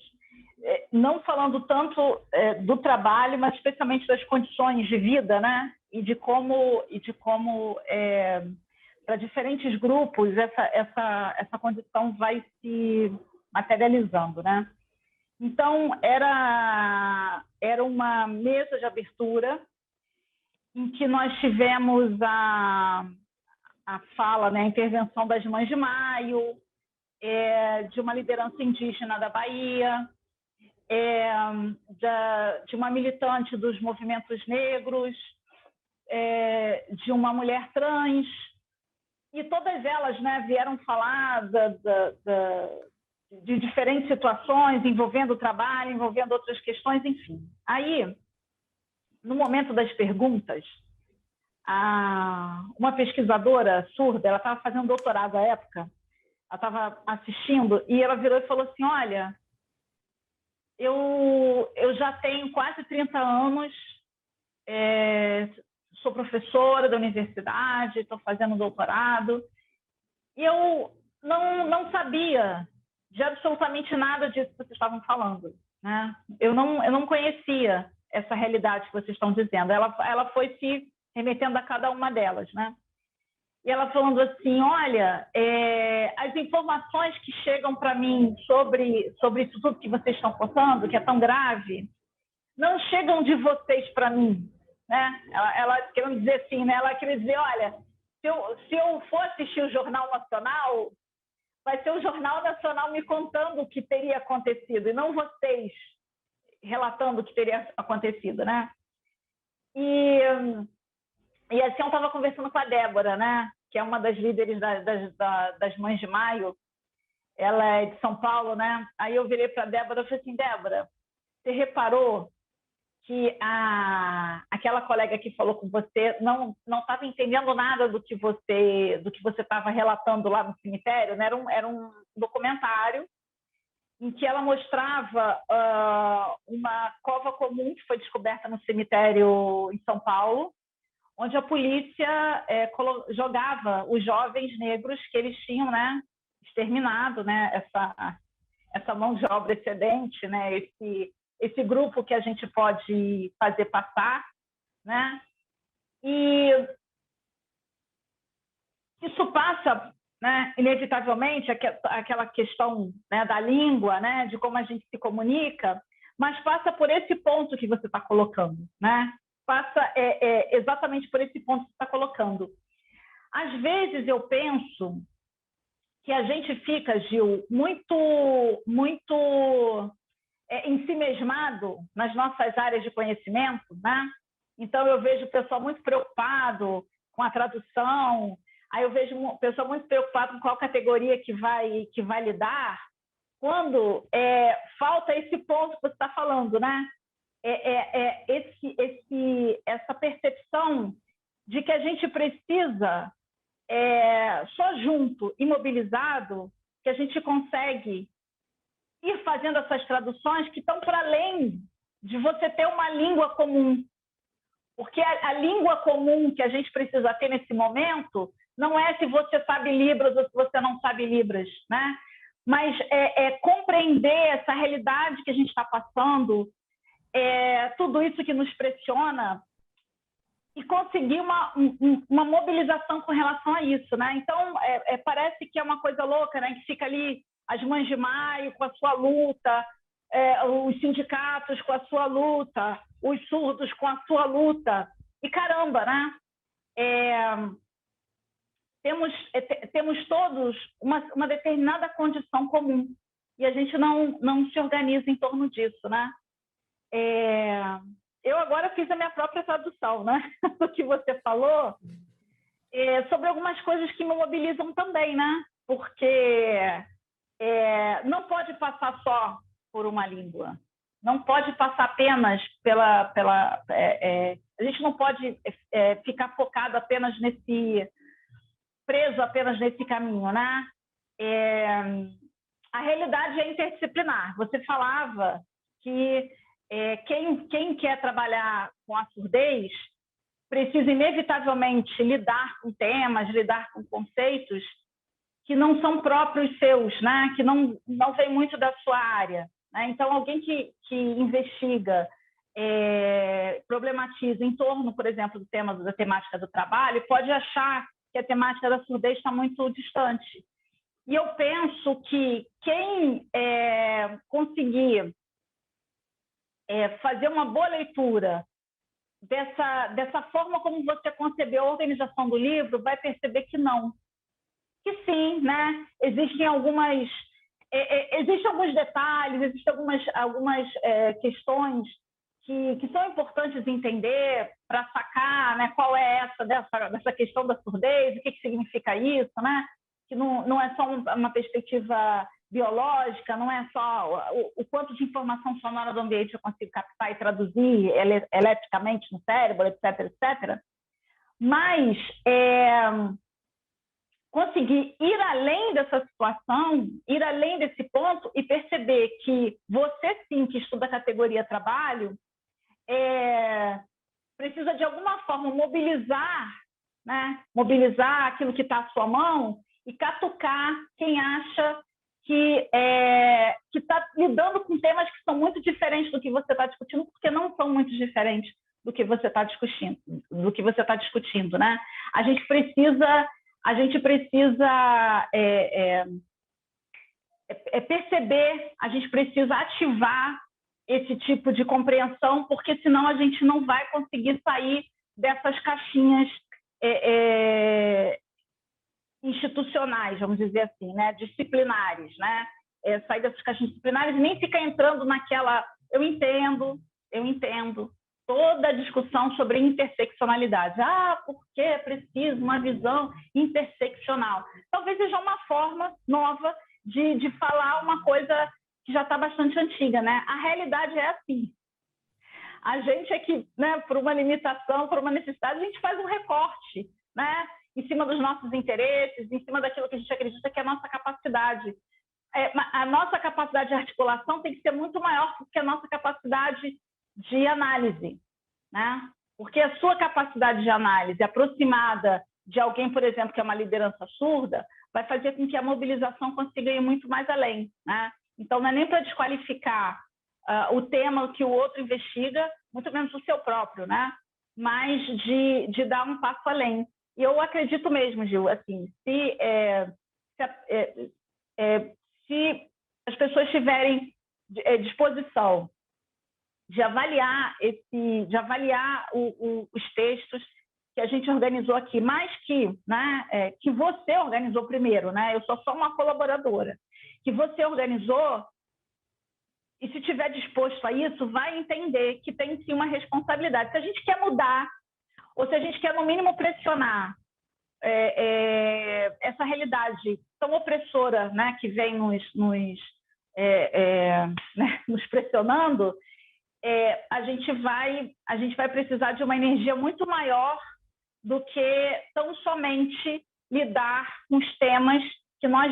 [SPEAKER 1] não falando tanto do trabalho, mas especialmente das condições de vida, né? E de como para diferentes grupos essa condição vai se materializando, né? Então, era uma mesa de abertura em que nós tivemos a a fala, né, a intervenção das Mães de Maio, de uma liderança indígena da Bahia, de uma militante dos movimentos negros, de uma mulher trans, e todas elas, né, vieram falar de diferentes situações envolvendo o trabalho, envolvendo outras questões, enfim. Aí, no momento das perguntas, uma pesquisadora surda, ela estava fazendo doutorado à época, ela estava assistindo e ela virou e falou assim, olha, eu já tenho quase 30 anos, sou professora da universidade, estou fazendo doutorado, e eu não sabia de absolutamente nada disso que vocês estavam falando, né? Eu não conhecia essa realidade que vocês estão dizendo. Ela foi se remetendo a cada uma delas, né? E ela falando assim, olha, as informações que chegam para mim sobre isso tudo que vocês estão contando, que é tão grave, não chegam de vocês para mim, né? Ela querendo dizer assim, né? Ela queria dizer, olha, se eu for assistir o Jornal Nacional, vai ser o Jornal Nacional me contando o que teria acontecido, e não vocês relatando o que teria acontecido, né? E assim, eu estava conversando com a Débora, né? Que é uma das líderes das Mães de Maio. Ela é de São Paulo, né? Aí eu virei para a Débora e falei assim, Débora, você reparou que aquela colega que falou com você não estava entendendo nada do que você estava relatando lá no cemitério, né? Era um documentário em que ela mostrava uma cova comum que foi descoberta no cemitério em São Paulo, onde a polícia jogava os jovens negros que eles tinham, né, exterminado, né, essa mão de obra excedente, né, esse grupo que a gente pode fazer passar, né, e isso passa, né, inevitavelmente, aquela questão, né, da língua, né, de como a gente se comunica, mas passa por esse ponto que você está colocando, né? Passa exatamente por esse ponto que você está colocando. Às vezes eu penso que a gente fica, Gil, muito ensimesmado nas nossas áreas de conhecimento, né? Então eu vejo o pessoal muito preocupado com a tradução, aí eu vejo o pessoal muito preocupado com qual categoria que vai lidar, quando falta esse ponto que você está falando, né? Essa percepção de que a gente precisa, só junto e mobilizado, que a gente consegue ir fazendo essas traduções que estão para além de você ter uma língua comum. Porque a língua comum que a gente precisa ter nesse momento não é se você sabe Libras ou se você não sabe Libras, né? Mas compreender essa realidade que a gente está passando, tudo isso que nos pressiona, e conseguir uma mobilização com relação a isso, né? Então, parece que é uma coisa louca, né? Que fica ali as Mães de Maio com a sua luta, os sindicatos com a sua luta, os surdos com a sua luta, e caramba, né? Temos todos uma determinada condição comum, e a gente não se organiza em torno disso, né? Eu agora fiz a minha própria tradução, né, do que você falou, sobre algumas coisas que me mobilizam também, né? Porque não pode passar só por uma língua, não pode passar apenas a gente não pode ficar focado apenas preso apenas nesse caminho, né? A realidade é interdisciplinar. Você falava que quem quer trabalhar com a surdez precisa inevitavelmente lidar com temas, lidar com conceitos que não são próprios seus, né? Que não vem muito da sua área, né? Então, alguém que investiga, problematiza em torno, por exemplo, da temática do trabalho, pode achar que a temática da surdez está muito distante. E eu penso que quem conseguir fazer uma boa leitura dessa forma como você concebeu a organização do livro, vai perceber que não. Que sim, né? Existem alguns detalhes, existem algumas questões que são importantes entender para sacar, né, qual é dessa questão da surdez, o que significa isso, né? Que não é só uma perspectiva biológica, não é só o quanto de informação sonora do ambiente eu consigo captar e traduzir eletricamente no cérebro, etc, etc. Mas conseguir ir além dessa situação, ir além desse ponto e perceber que você, sim, que estuda a categoria trabalho, precisa, de alguma forma, mobilizar, né? Mobilizar aquilo que está à sua mão e catucar quem acha que está lidando com temas que são muito diferentes do que você está discutindo, porque não são muito diferentes do que você está discutindo, né? A gente precisa perceber, a gente precisa ativar esse tipo de compreensão, porque senão a gente não vai conseguir sair dessas caixinhas institucionais, vamos dizer assim, né? Disciplinares, né? Sair dessas caixinhas disciplinares e nem ficar entrando naquela... Eu entendo toda a discussão sobre interseccionalidade. Por que é preciso uma visão interseccional? Talvez seja uma forma nova de falar uma coisa que já está bastante antiga, né? A realidade é assim. A gente é que, né, por uma limitação, por uma necessidade, a gente faz um recorte, né? Em cima dos nossos interesses, em cima daquilo que a gente acredita que é a nossa capacidade. A nossa capacidade de articulação tem que ser muito maior do que a nossa capacidade de análise, né? Porque a sua capacidade de análise aproximada de alguém, por exemplo, que é uma liderança surda, vai fazer com que a mobilização consiga ir muito mais além, né? Então, não é nem para desqualificar o tema que o outro investiga, muito menos o seu próprio, né? Mas de dar um passo além. E eu acredito mesmo, Gil, assim, se as pessoas tiverem disposição de avaliar os textos que a gente organizou aqui, mais que, né, que você organizou primeiro, né? Eu sou só uma colaboradora, que você organizou, e se estiver disposto a isso, vai entender que tem sim uma responsabilidade. Se a gente quer mudar, ou se a gente quer, no mínimo, pressionar essa realidade tão opressora, né, que vem nos pressionando, a gente vai precisar de uma energia muito maior do que tão somente lidar com os temas que nós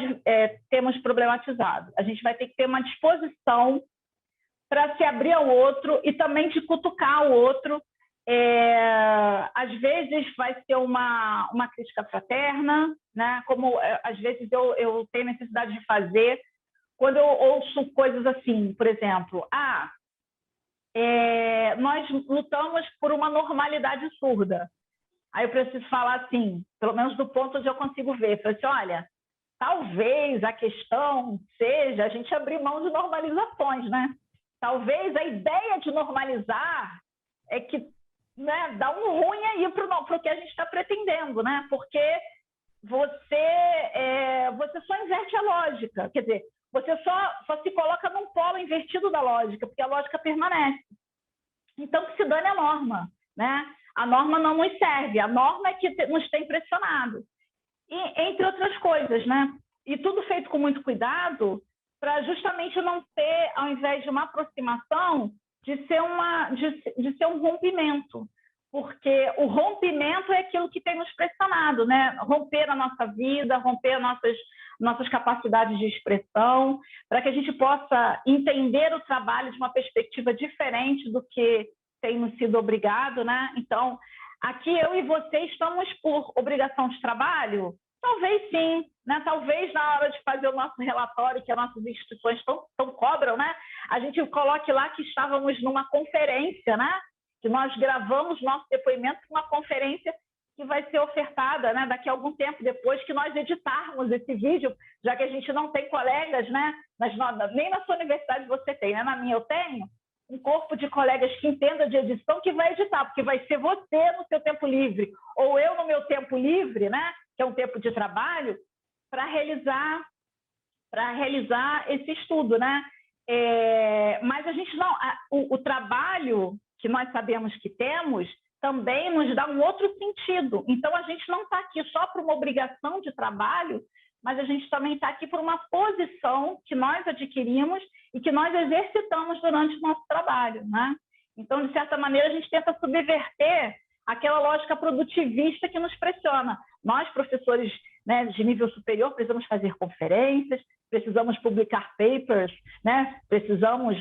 [SPEAKER 1] temos problematizados. A gente vai ter que ter uma disposição para se abrir ao outro e também de cutucar o outro. Às vezes vai ser uma crítica fraterna, né? Como às vezes eu tenho necessidade de fazer quando eu ouço coisas assim, por exemplo, nós lutamos por uma normalidade surda. Aí eu preciso falar assim, pelo menos do ponto onde eu consigo ver. Eu falei assim, olha, talvez a questão seja a gente abrir mão de normalizações, né? Talvez a ideia de normalizar é que, né, dá um ruim aí para o que a gente está pretendendo, né? Porque você só inverte a lógica, quer dizer, você só se coloca num polo invertido da lógica, porque a lógica permanece. Então, que se dane a norma, né? A norma não nos serve, a norma é que nos tem pressionado. E, entre outras coisas, né? E tudo feito com muito cuidado, para justamente não ter, ao invés de uma aproximação, de ser um rompimento. Porque o rompimento é aquilo que tem nos pressionado, né? Romper a nossa vida, romper nossas capacidades de expressão, para que a gente possa entender o trabalho de uma perspectiva diferente do que tem nos sido obrigado, né? Então, aqui eu e você estamos por obrigação de trabalho? Talvez sim, né? Talvez na hora de fazer o nosso relatório, que as nossas instituições tão cobram, né? A gente coloque lá que estávamos numa conferência, né? Que nós gravamos nosso depoimento para uma conferência que vai ser ofertada, né, daqui a algum tempo depois que nós editarmos esse vídeo, já que a gente não tem colegas, né, nem na sua universidade você tem, né, na minha eu tenho, um corpo de colegas que entenda de edição que vai editar, porque vai ser você no seu tempo livre, ou eu no meu tempo livre, né, que é um tempo de trabalho, para realizar esse estudo, né? Mas a gente não, o trabalho que nós sabemos que temos também nos dá um outro sentido. Então, a gente não está aqui só por uma obrigação de trabalho, mas a gente também está aqui por uma posição que nós adquirimos e que nós exercitamos durante o nosso trabalho, né? Então, de certa maneira, a gente tenta subverter aquela lógica produtivista que nos pressiona. Nós, professores, né, de nível superior, precisamos fazer conferências, precisamos publicar papers, né? Precisamos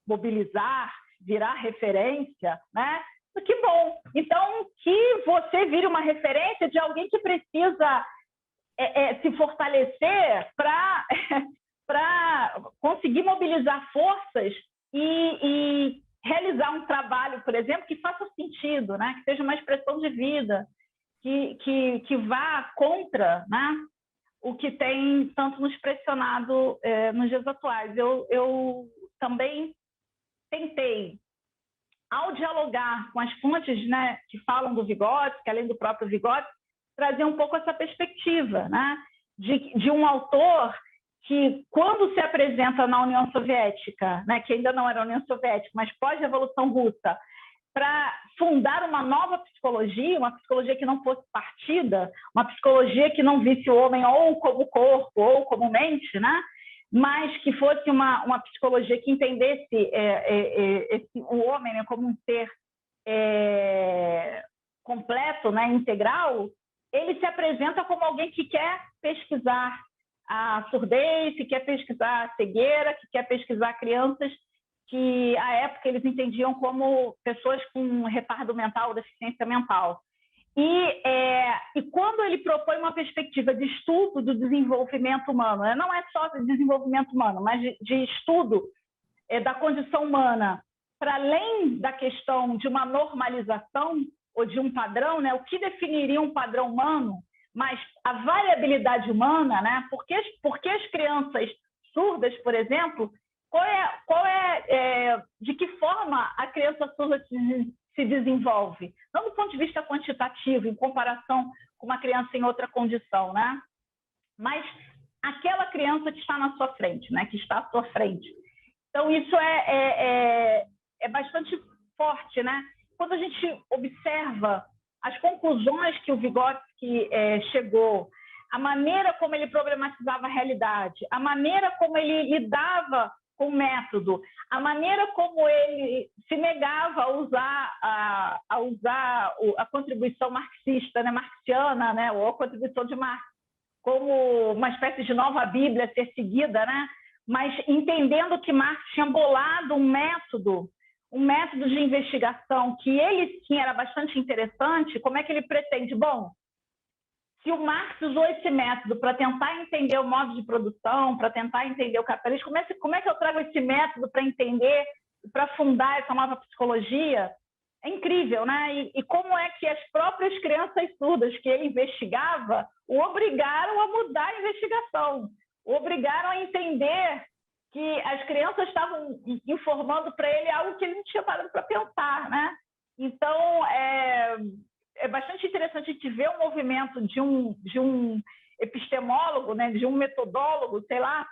[SPEAKER 1] mobilizar, virar referência, né? Que bom! Então, que você vire uma referência de alguém que precisa se fortalecer para conseguir mobilizar forças e realizar um trabalho, por exemplo, que faça sentido, né? Que seja uma expressão de vida, que vá contra, né, o que tem tanto nos pressionado nos dias atuais. Eu também tentei, ao dialogar com as fontes, né, que falam do Vygotsky, além do próprio Vygotsky, trazer um pouco essa perspectiva, né, de um autor que, quando se apresenta na União Soviética, né, que ainda não era a União Soviética, mas pós-Revolução Russa, para fundar uma nova psicologia, uma psicologia que não fosse partida, uma psicologia que não visse o homem ou como corpo ou como mente, né? Mas que fosse uma psicologia que entendesse o homem, né, como um ser completo, né, integral. Ele se apresenta como alguém que quer pesquisar a surdez, que quer pesquisar a cegueira, que quer pesquisar crianças que, à época, eles entendiam como pessoas com retardo mental, deficiência mental. E quando ele propõe uma perspectiva de estudo do desenvolvimento humano, né? Não é só de desenvolvimento humano, mas de estudo da condição humana, para além da questão de uma normalização ou de um padrão, né? O que definiria um padrão humano, mas a variabilidade humana, né? Porque as crianças surdas, por exemplo, de que forma a criança surda se desenvolve? Não do ponto de vista quantitativo, em comparação com uma criança em outra condição, né? Mas aquela criança que está na sua frente, né? Que está à sua frente. Então, isso é bastante forte, né? Quando a gente observa as conclusões que o Vygotsky chegou, a maneira como ele problematizava a realidade, a maneira como ele lidava com o método, a maneira como ele se negava a usar a contribuição marxista, né, marxiana, né, ou a contribuição de Marx, como uma espécie de nova Bíblia a ser seguida, né, mas entendendo que Marx tinha bolado um método de investigação que ele sim era bastante interessante. Como é que ele pretende? Bom, se o Marx usou esse método para tentar entender o modo de produção, para tentar entender o capitalismo, como é que eu trago esse método para entender, para fundar essa nova psicologia? É incrível, né? E como é que as próprias crianças surdas que ele investigava o obrigaram a mudar a investigação, o obrigaram a entender que as crianças estavam informando para ele algo que ele não tinha parado para pensar, né? Então, é bastante interessante a gente ver o movimento de um epistemólogo, né, de um metodólogo, sei lá,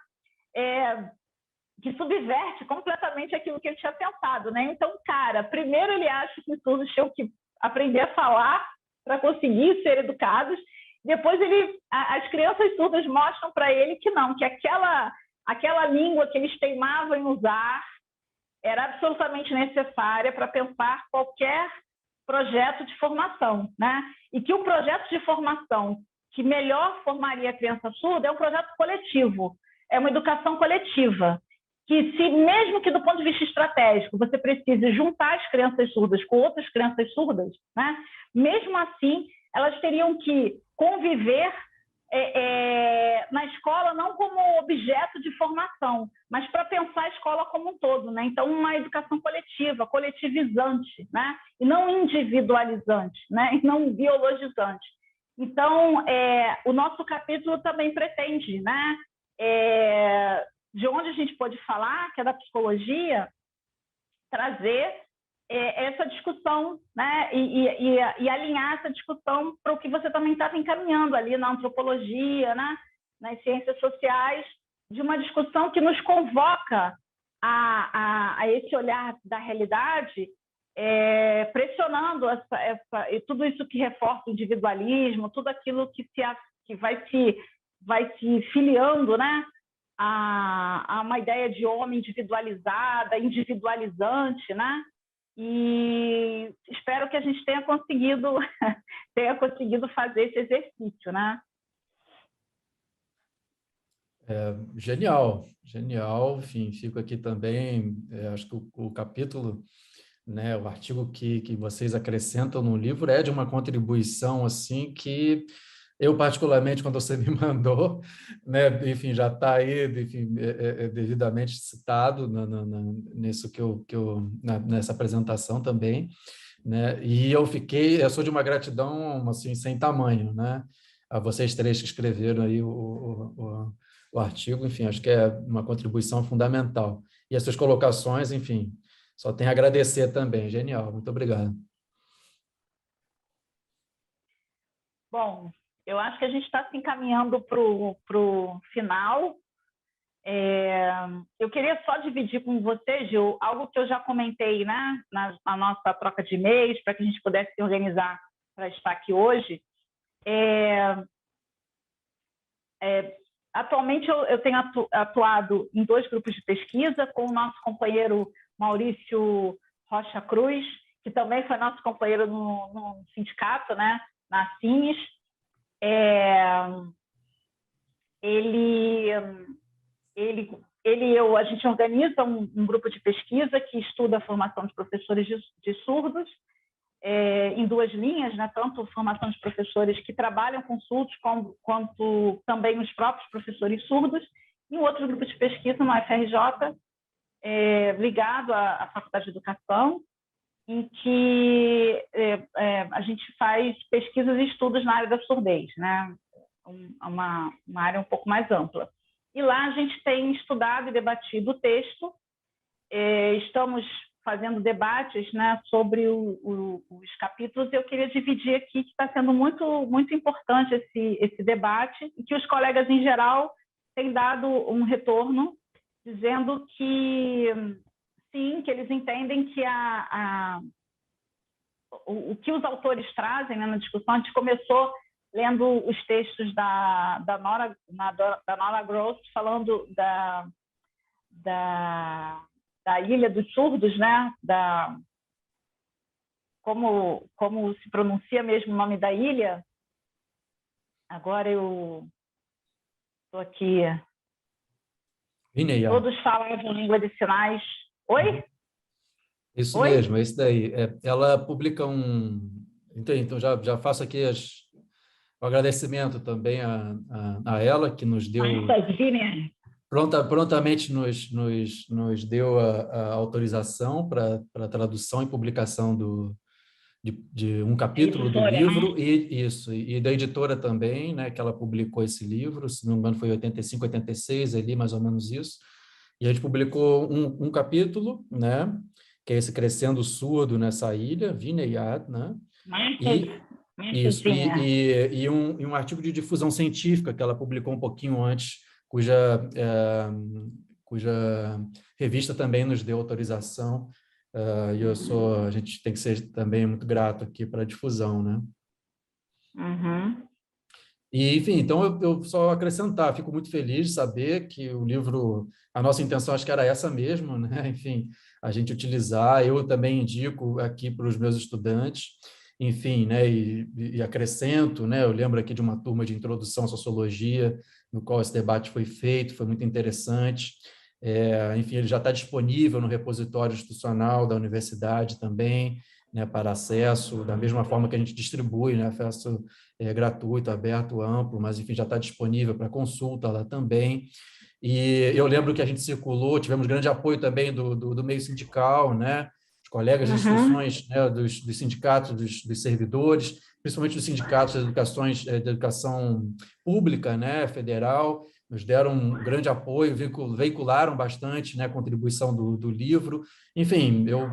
[SPEAKER 1] que subverte completamente aquilo que ele tinha pensado, né? Então, cara, primeiro ele acha que os surdos tinham que aprender a falar para conseguir ser educados, depois as crianças surdas mostram para ele que não, que aquela língua que eles teimavam em usar era absolutamente necessária para pensar qualquer projeto de formação, né? E que o projeto de formação que melhor formaria a criança surda é um projeto coletivo, é uma educação coletiva, que se mesmo que do ponto de vista estratégico você precise juntar as crianças surdas com outras crianças surdas, né? Mesmo assim elas teriam que conviver na escola não como objeto de formação, mas para pensar a escola como um todo, né? Então, uma educação coletiva, coletivizante, né? E não individualizante, né? E não biologizante. Então, o nosso capítulo também pretende, né? De onde a gente pode falar, que é da psicologia, trazer essa discussão, né? E alinhar essa discussão para o que você também estava encaminhando ali na antropologia, né? Nas ciências sociais, de uma discussão que nos convoca a esse olhar da realidade, pressionando e tudo isso que reforça o individualismo, tudo aquilo que vai se filiando, né, a uma ideia de homem individualizada, individualizante, né? E espero que a gente tenha conseguido fazer esse exercício, né?
[SPEAKER 2] Genial, genial. Enfim, fico aqui também. Acho que o capítulo, né, o artigo que vocês acrescentam no livro é de uma contribuição assim que eu, particularmente, quando você me mandou, né, enfim, já está aí, enfim, devidamente citado nisso nessa apresentação também, né, e eu sou de uma gratidão assim sem tamanho, né, a vocês três que escreveram aí o artigo, enfim, acho que é uma contribuição fundamental. E as suas colocações, enfim, só tenho a agradecer também. Genial, muito obrigado.
[SPEAKER 1] Bom, eu acho que a gente está se encaminhando para o final. Eu queria só dividir com você, Gil, algo que eu já comentei, né, na nossa troca de e-mails, para que a gente pudesse se organizar para estar aqui hoje. Atualmente, eu tenho atuado em 2 grupos de pesquisa com o nosso companheiro Maurício Rocha Cruz, que também foi nosso companheiro no sindicato, né, na CINES. A gente organiza um grupo de pesquisa que estuda a formação de professores de surdos, em 2 linhas, né? Tanto formação de professores que trabalham com surdos, quanto também os próprios professores surdos, e um outro grupo de pesquisa no FRJ, ligado à Faculdade de Educação, em que a gente faz pesquisas e estudos na área da surdez, né? Uma área um pouco mais ampla. E lá a gente tem estudado e debatido o texto, estamos fazendo debates, né, sobre os capítulos, e eu queria dividir aqui que está sendo muito, muito importante esse debate, e que os colegas, em geral, têm dado um retorno, dizendo que, sim, que eles entendem que o que os autores trazem, né, na discussão. A gente começou lendo os textos da Nora Gross, falando da Ilha dos Surdos, né? Como se pronuncia mesmo o nome da ilha. Agora eu estou aqui.
[SPEAKER 2] Vineyard.
[SPEAKER 1] Todos falavam língua de sinais. Oi?
[SPEAKER 2] Isso mesmo, é isso daí. Ela publica Então, já faço aqui o agradecimento também a ela, que nos deu... Prontamente nos deu a autorização para a tradução e publicação de um capítulo do livro, né? E da editora também, né, que ela publicou esse livro, se não me engano foi 85, 86, ali mais ou menos isso, e a gente publicou um capítulo, né, que é esse Crescendo Surdo nessa ilha, Vineyard, né, e um artigo de difusão científica que ela publicou um pouquinho antes, cuja revista também nos deu autorização, e a gente tem que ser também muito grato aqui para a difusão, né?
[SPEAKER 1] Uhum.
[SPEAKER 2] E, enfim, então eu só acrescentar, fico muito feliz de saber que o livro, a nossa intenção acho que era essa mesmo, né? Enfim, a gente utilizar, eu também indico aqui para os meus estudantes, enfim, né? E acrescento, né? Eu lembro aqui de uma turma de introdução à sociologia, no qual esse debate foi feito, foi muito interessante. Enfim, ele já está disponível no repositório institucional da universidade também, né, para acesso, da mesma forma que a gente distribui, né, acesso gratuito, aberto, amplo, mas, enfim, já está disponível para consulta lá também. E eu lembro que a gente circulou, tivemos grande apoio também do meio sindical, né, os colegas de instituições, né, dos sindicatos, dos servidores, principalmente dos sindicatos da educação pública, né, federal, nos deram um grande apoio, veicularam bastante, né, a contribuição do livro. Enfim, eu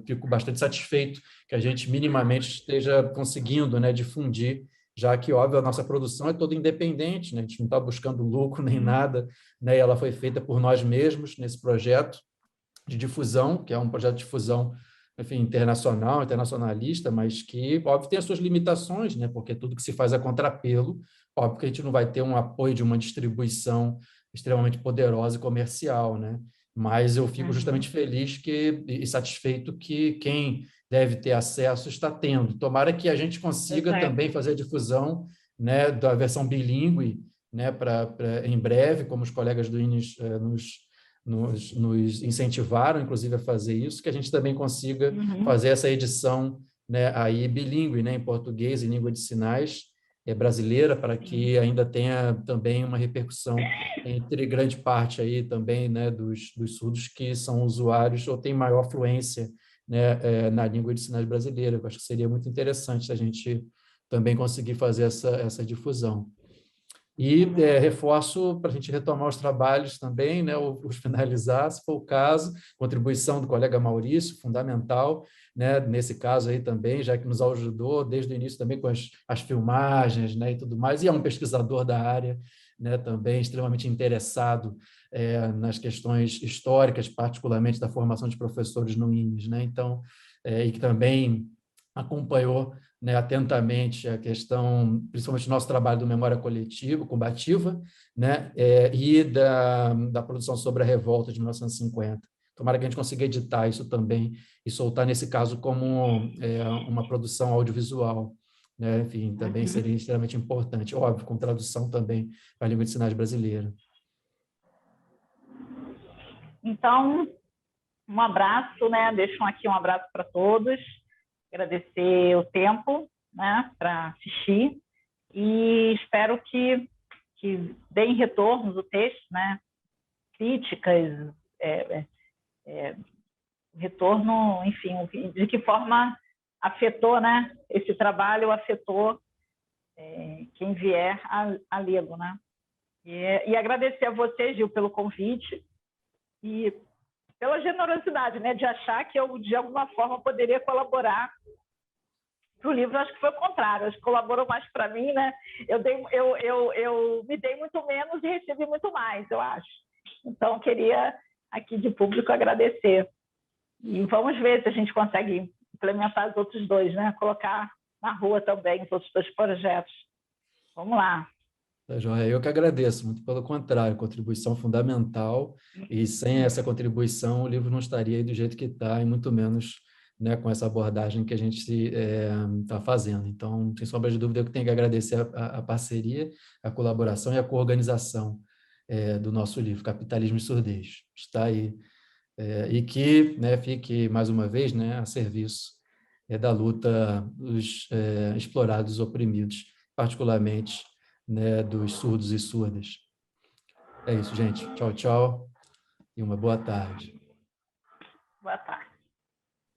[SPEAKER 2] fico bastante satisfeito que a gente minimamente esteja conseguindo, né, difundir, já que, óbvio, a nossa produção é toda independente, né, a gente não está buscando lucro nem nada, né, e ela foi feita por nós mesmos nesse projeto de difusão, que é um projeto de difusão, enfim, internacional, internacionalista, mas que, óbvio, tem as suas limitações, né? Porque tudo que se faz a contrapelo, óbvio que a gente não vai ter um apoio de uma distribuição extremamente poderosa e comercial, né? Mas eu fico justamente feliz e satisfeito que quem deve ter acesso está tendo. Tomara que a gente consiga também fazer a difusão, né, da versão bilíngue, né, em breve, como os colegas do INES nos incentivaram, inclusive, a fazer isso, que a gente também consiga fazer essa edição, né, aí bilíngue, né, em português e língua de sinais brasileira, para que ainda tenha também uma repercussão entre grande parte aí também, né, dos surdos que são usuários ou têm maior fluência, né, na língua de sinais brasileira. Eu acho que seria muito interessante se a gente também conseguir fazer essa difusão. E reforço para a gente retomar os trabalhos também, né, os finalizar, se for o caso, contribuição do colega Maurício, fundamental, né, nesse caso aí também, já que nos ajudou desde o início também com as filmagens, né, e tudo mais, e é um pesquisador da área, né, também extremamente interessado nas questões históricas, particularmente da formação de professores no INES, né, então, e que também acompanhou, né, atentamente a questão, principalmente do nosso trabalho do Memória Coletiva, combativa, né, e da produção sobre a revolta de 1950. Tomara que a gente consiga editar isso também e soltar, nesse caso, como uma produção audiovisual. Né? Enfim, também seria extremamente importante. Óbvio, com tradução também para a língua de sinais brasileira.
[SPEAKER 1] Então, um abraço, né? Deixo aqui um abraço para todos. Agradecer o tempo, né, para assistir e espero que deem retornos o texto, né, críticas, retorno, enfim, de que forma afetou, né, esse trabalho afetou quem vier a lê-lo, né. E agradecer a você, Gil, pelo convite e pela generosidade, né, de achar que eu, de alguma forma, poderia colaborar para o livro. Acho que foi o contrário, acho que colaborou mais para mim, né? Eu me dei muito menos e recebi muito mais, eu acho. Então, queria aqui de público agradecer. E vamos ver se a gente consegue implementar os outros dois, né? Colocar na rua também os outros dois projetos. Vamos lá.
[SPEAKER 2] Joia, eu que agradeço, muito pelo contrário, contribuição fundamental, e sem essa contribuição o livro não estaria aí do jeito que está, e muito menos, né, com essa abordagem que a gente está fazendo. Então, sem sombra de dúvida, eu tenho que agradecer a parceria, a colaboração e a coorganização do nosso livro, Capitalismo e Surdez. Está aí. E que, né, fique, mais uma vez, né, a serviço da luta dos explorados e oprimidos, particularmente, né, dos surdos e surdas. É isso, gente. Tchau, tchau e uma boa tarde.
[SPEAKER 1] Boa tarde.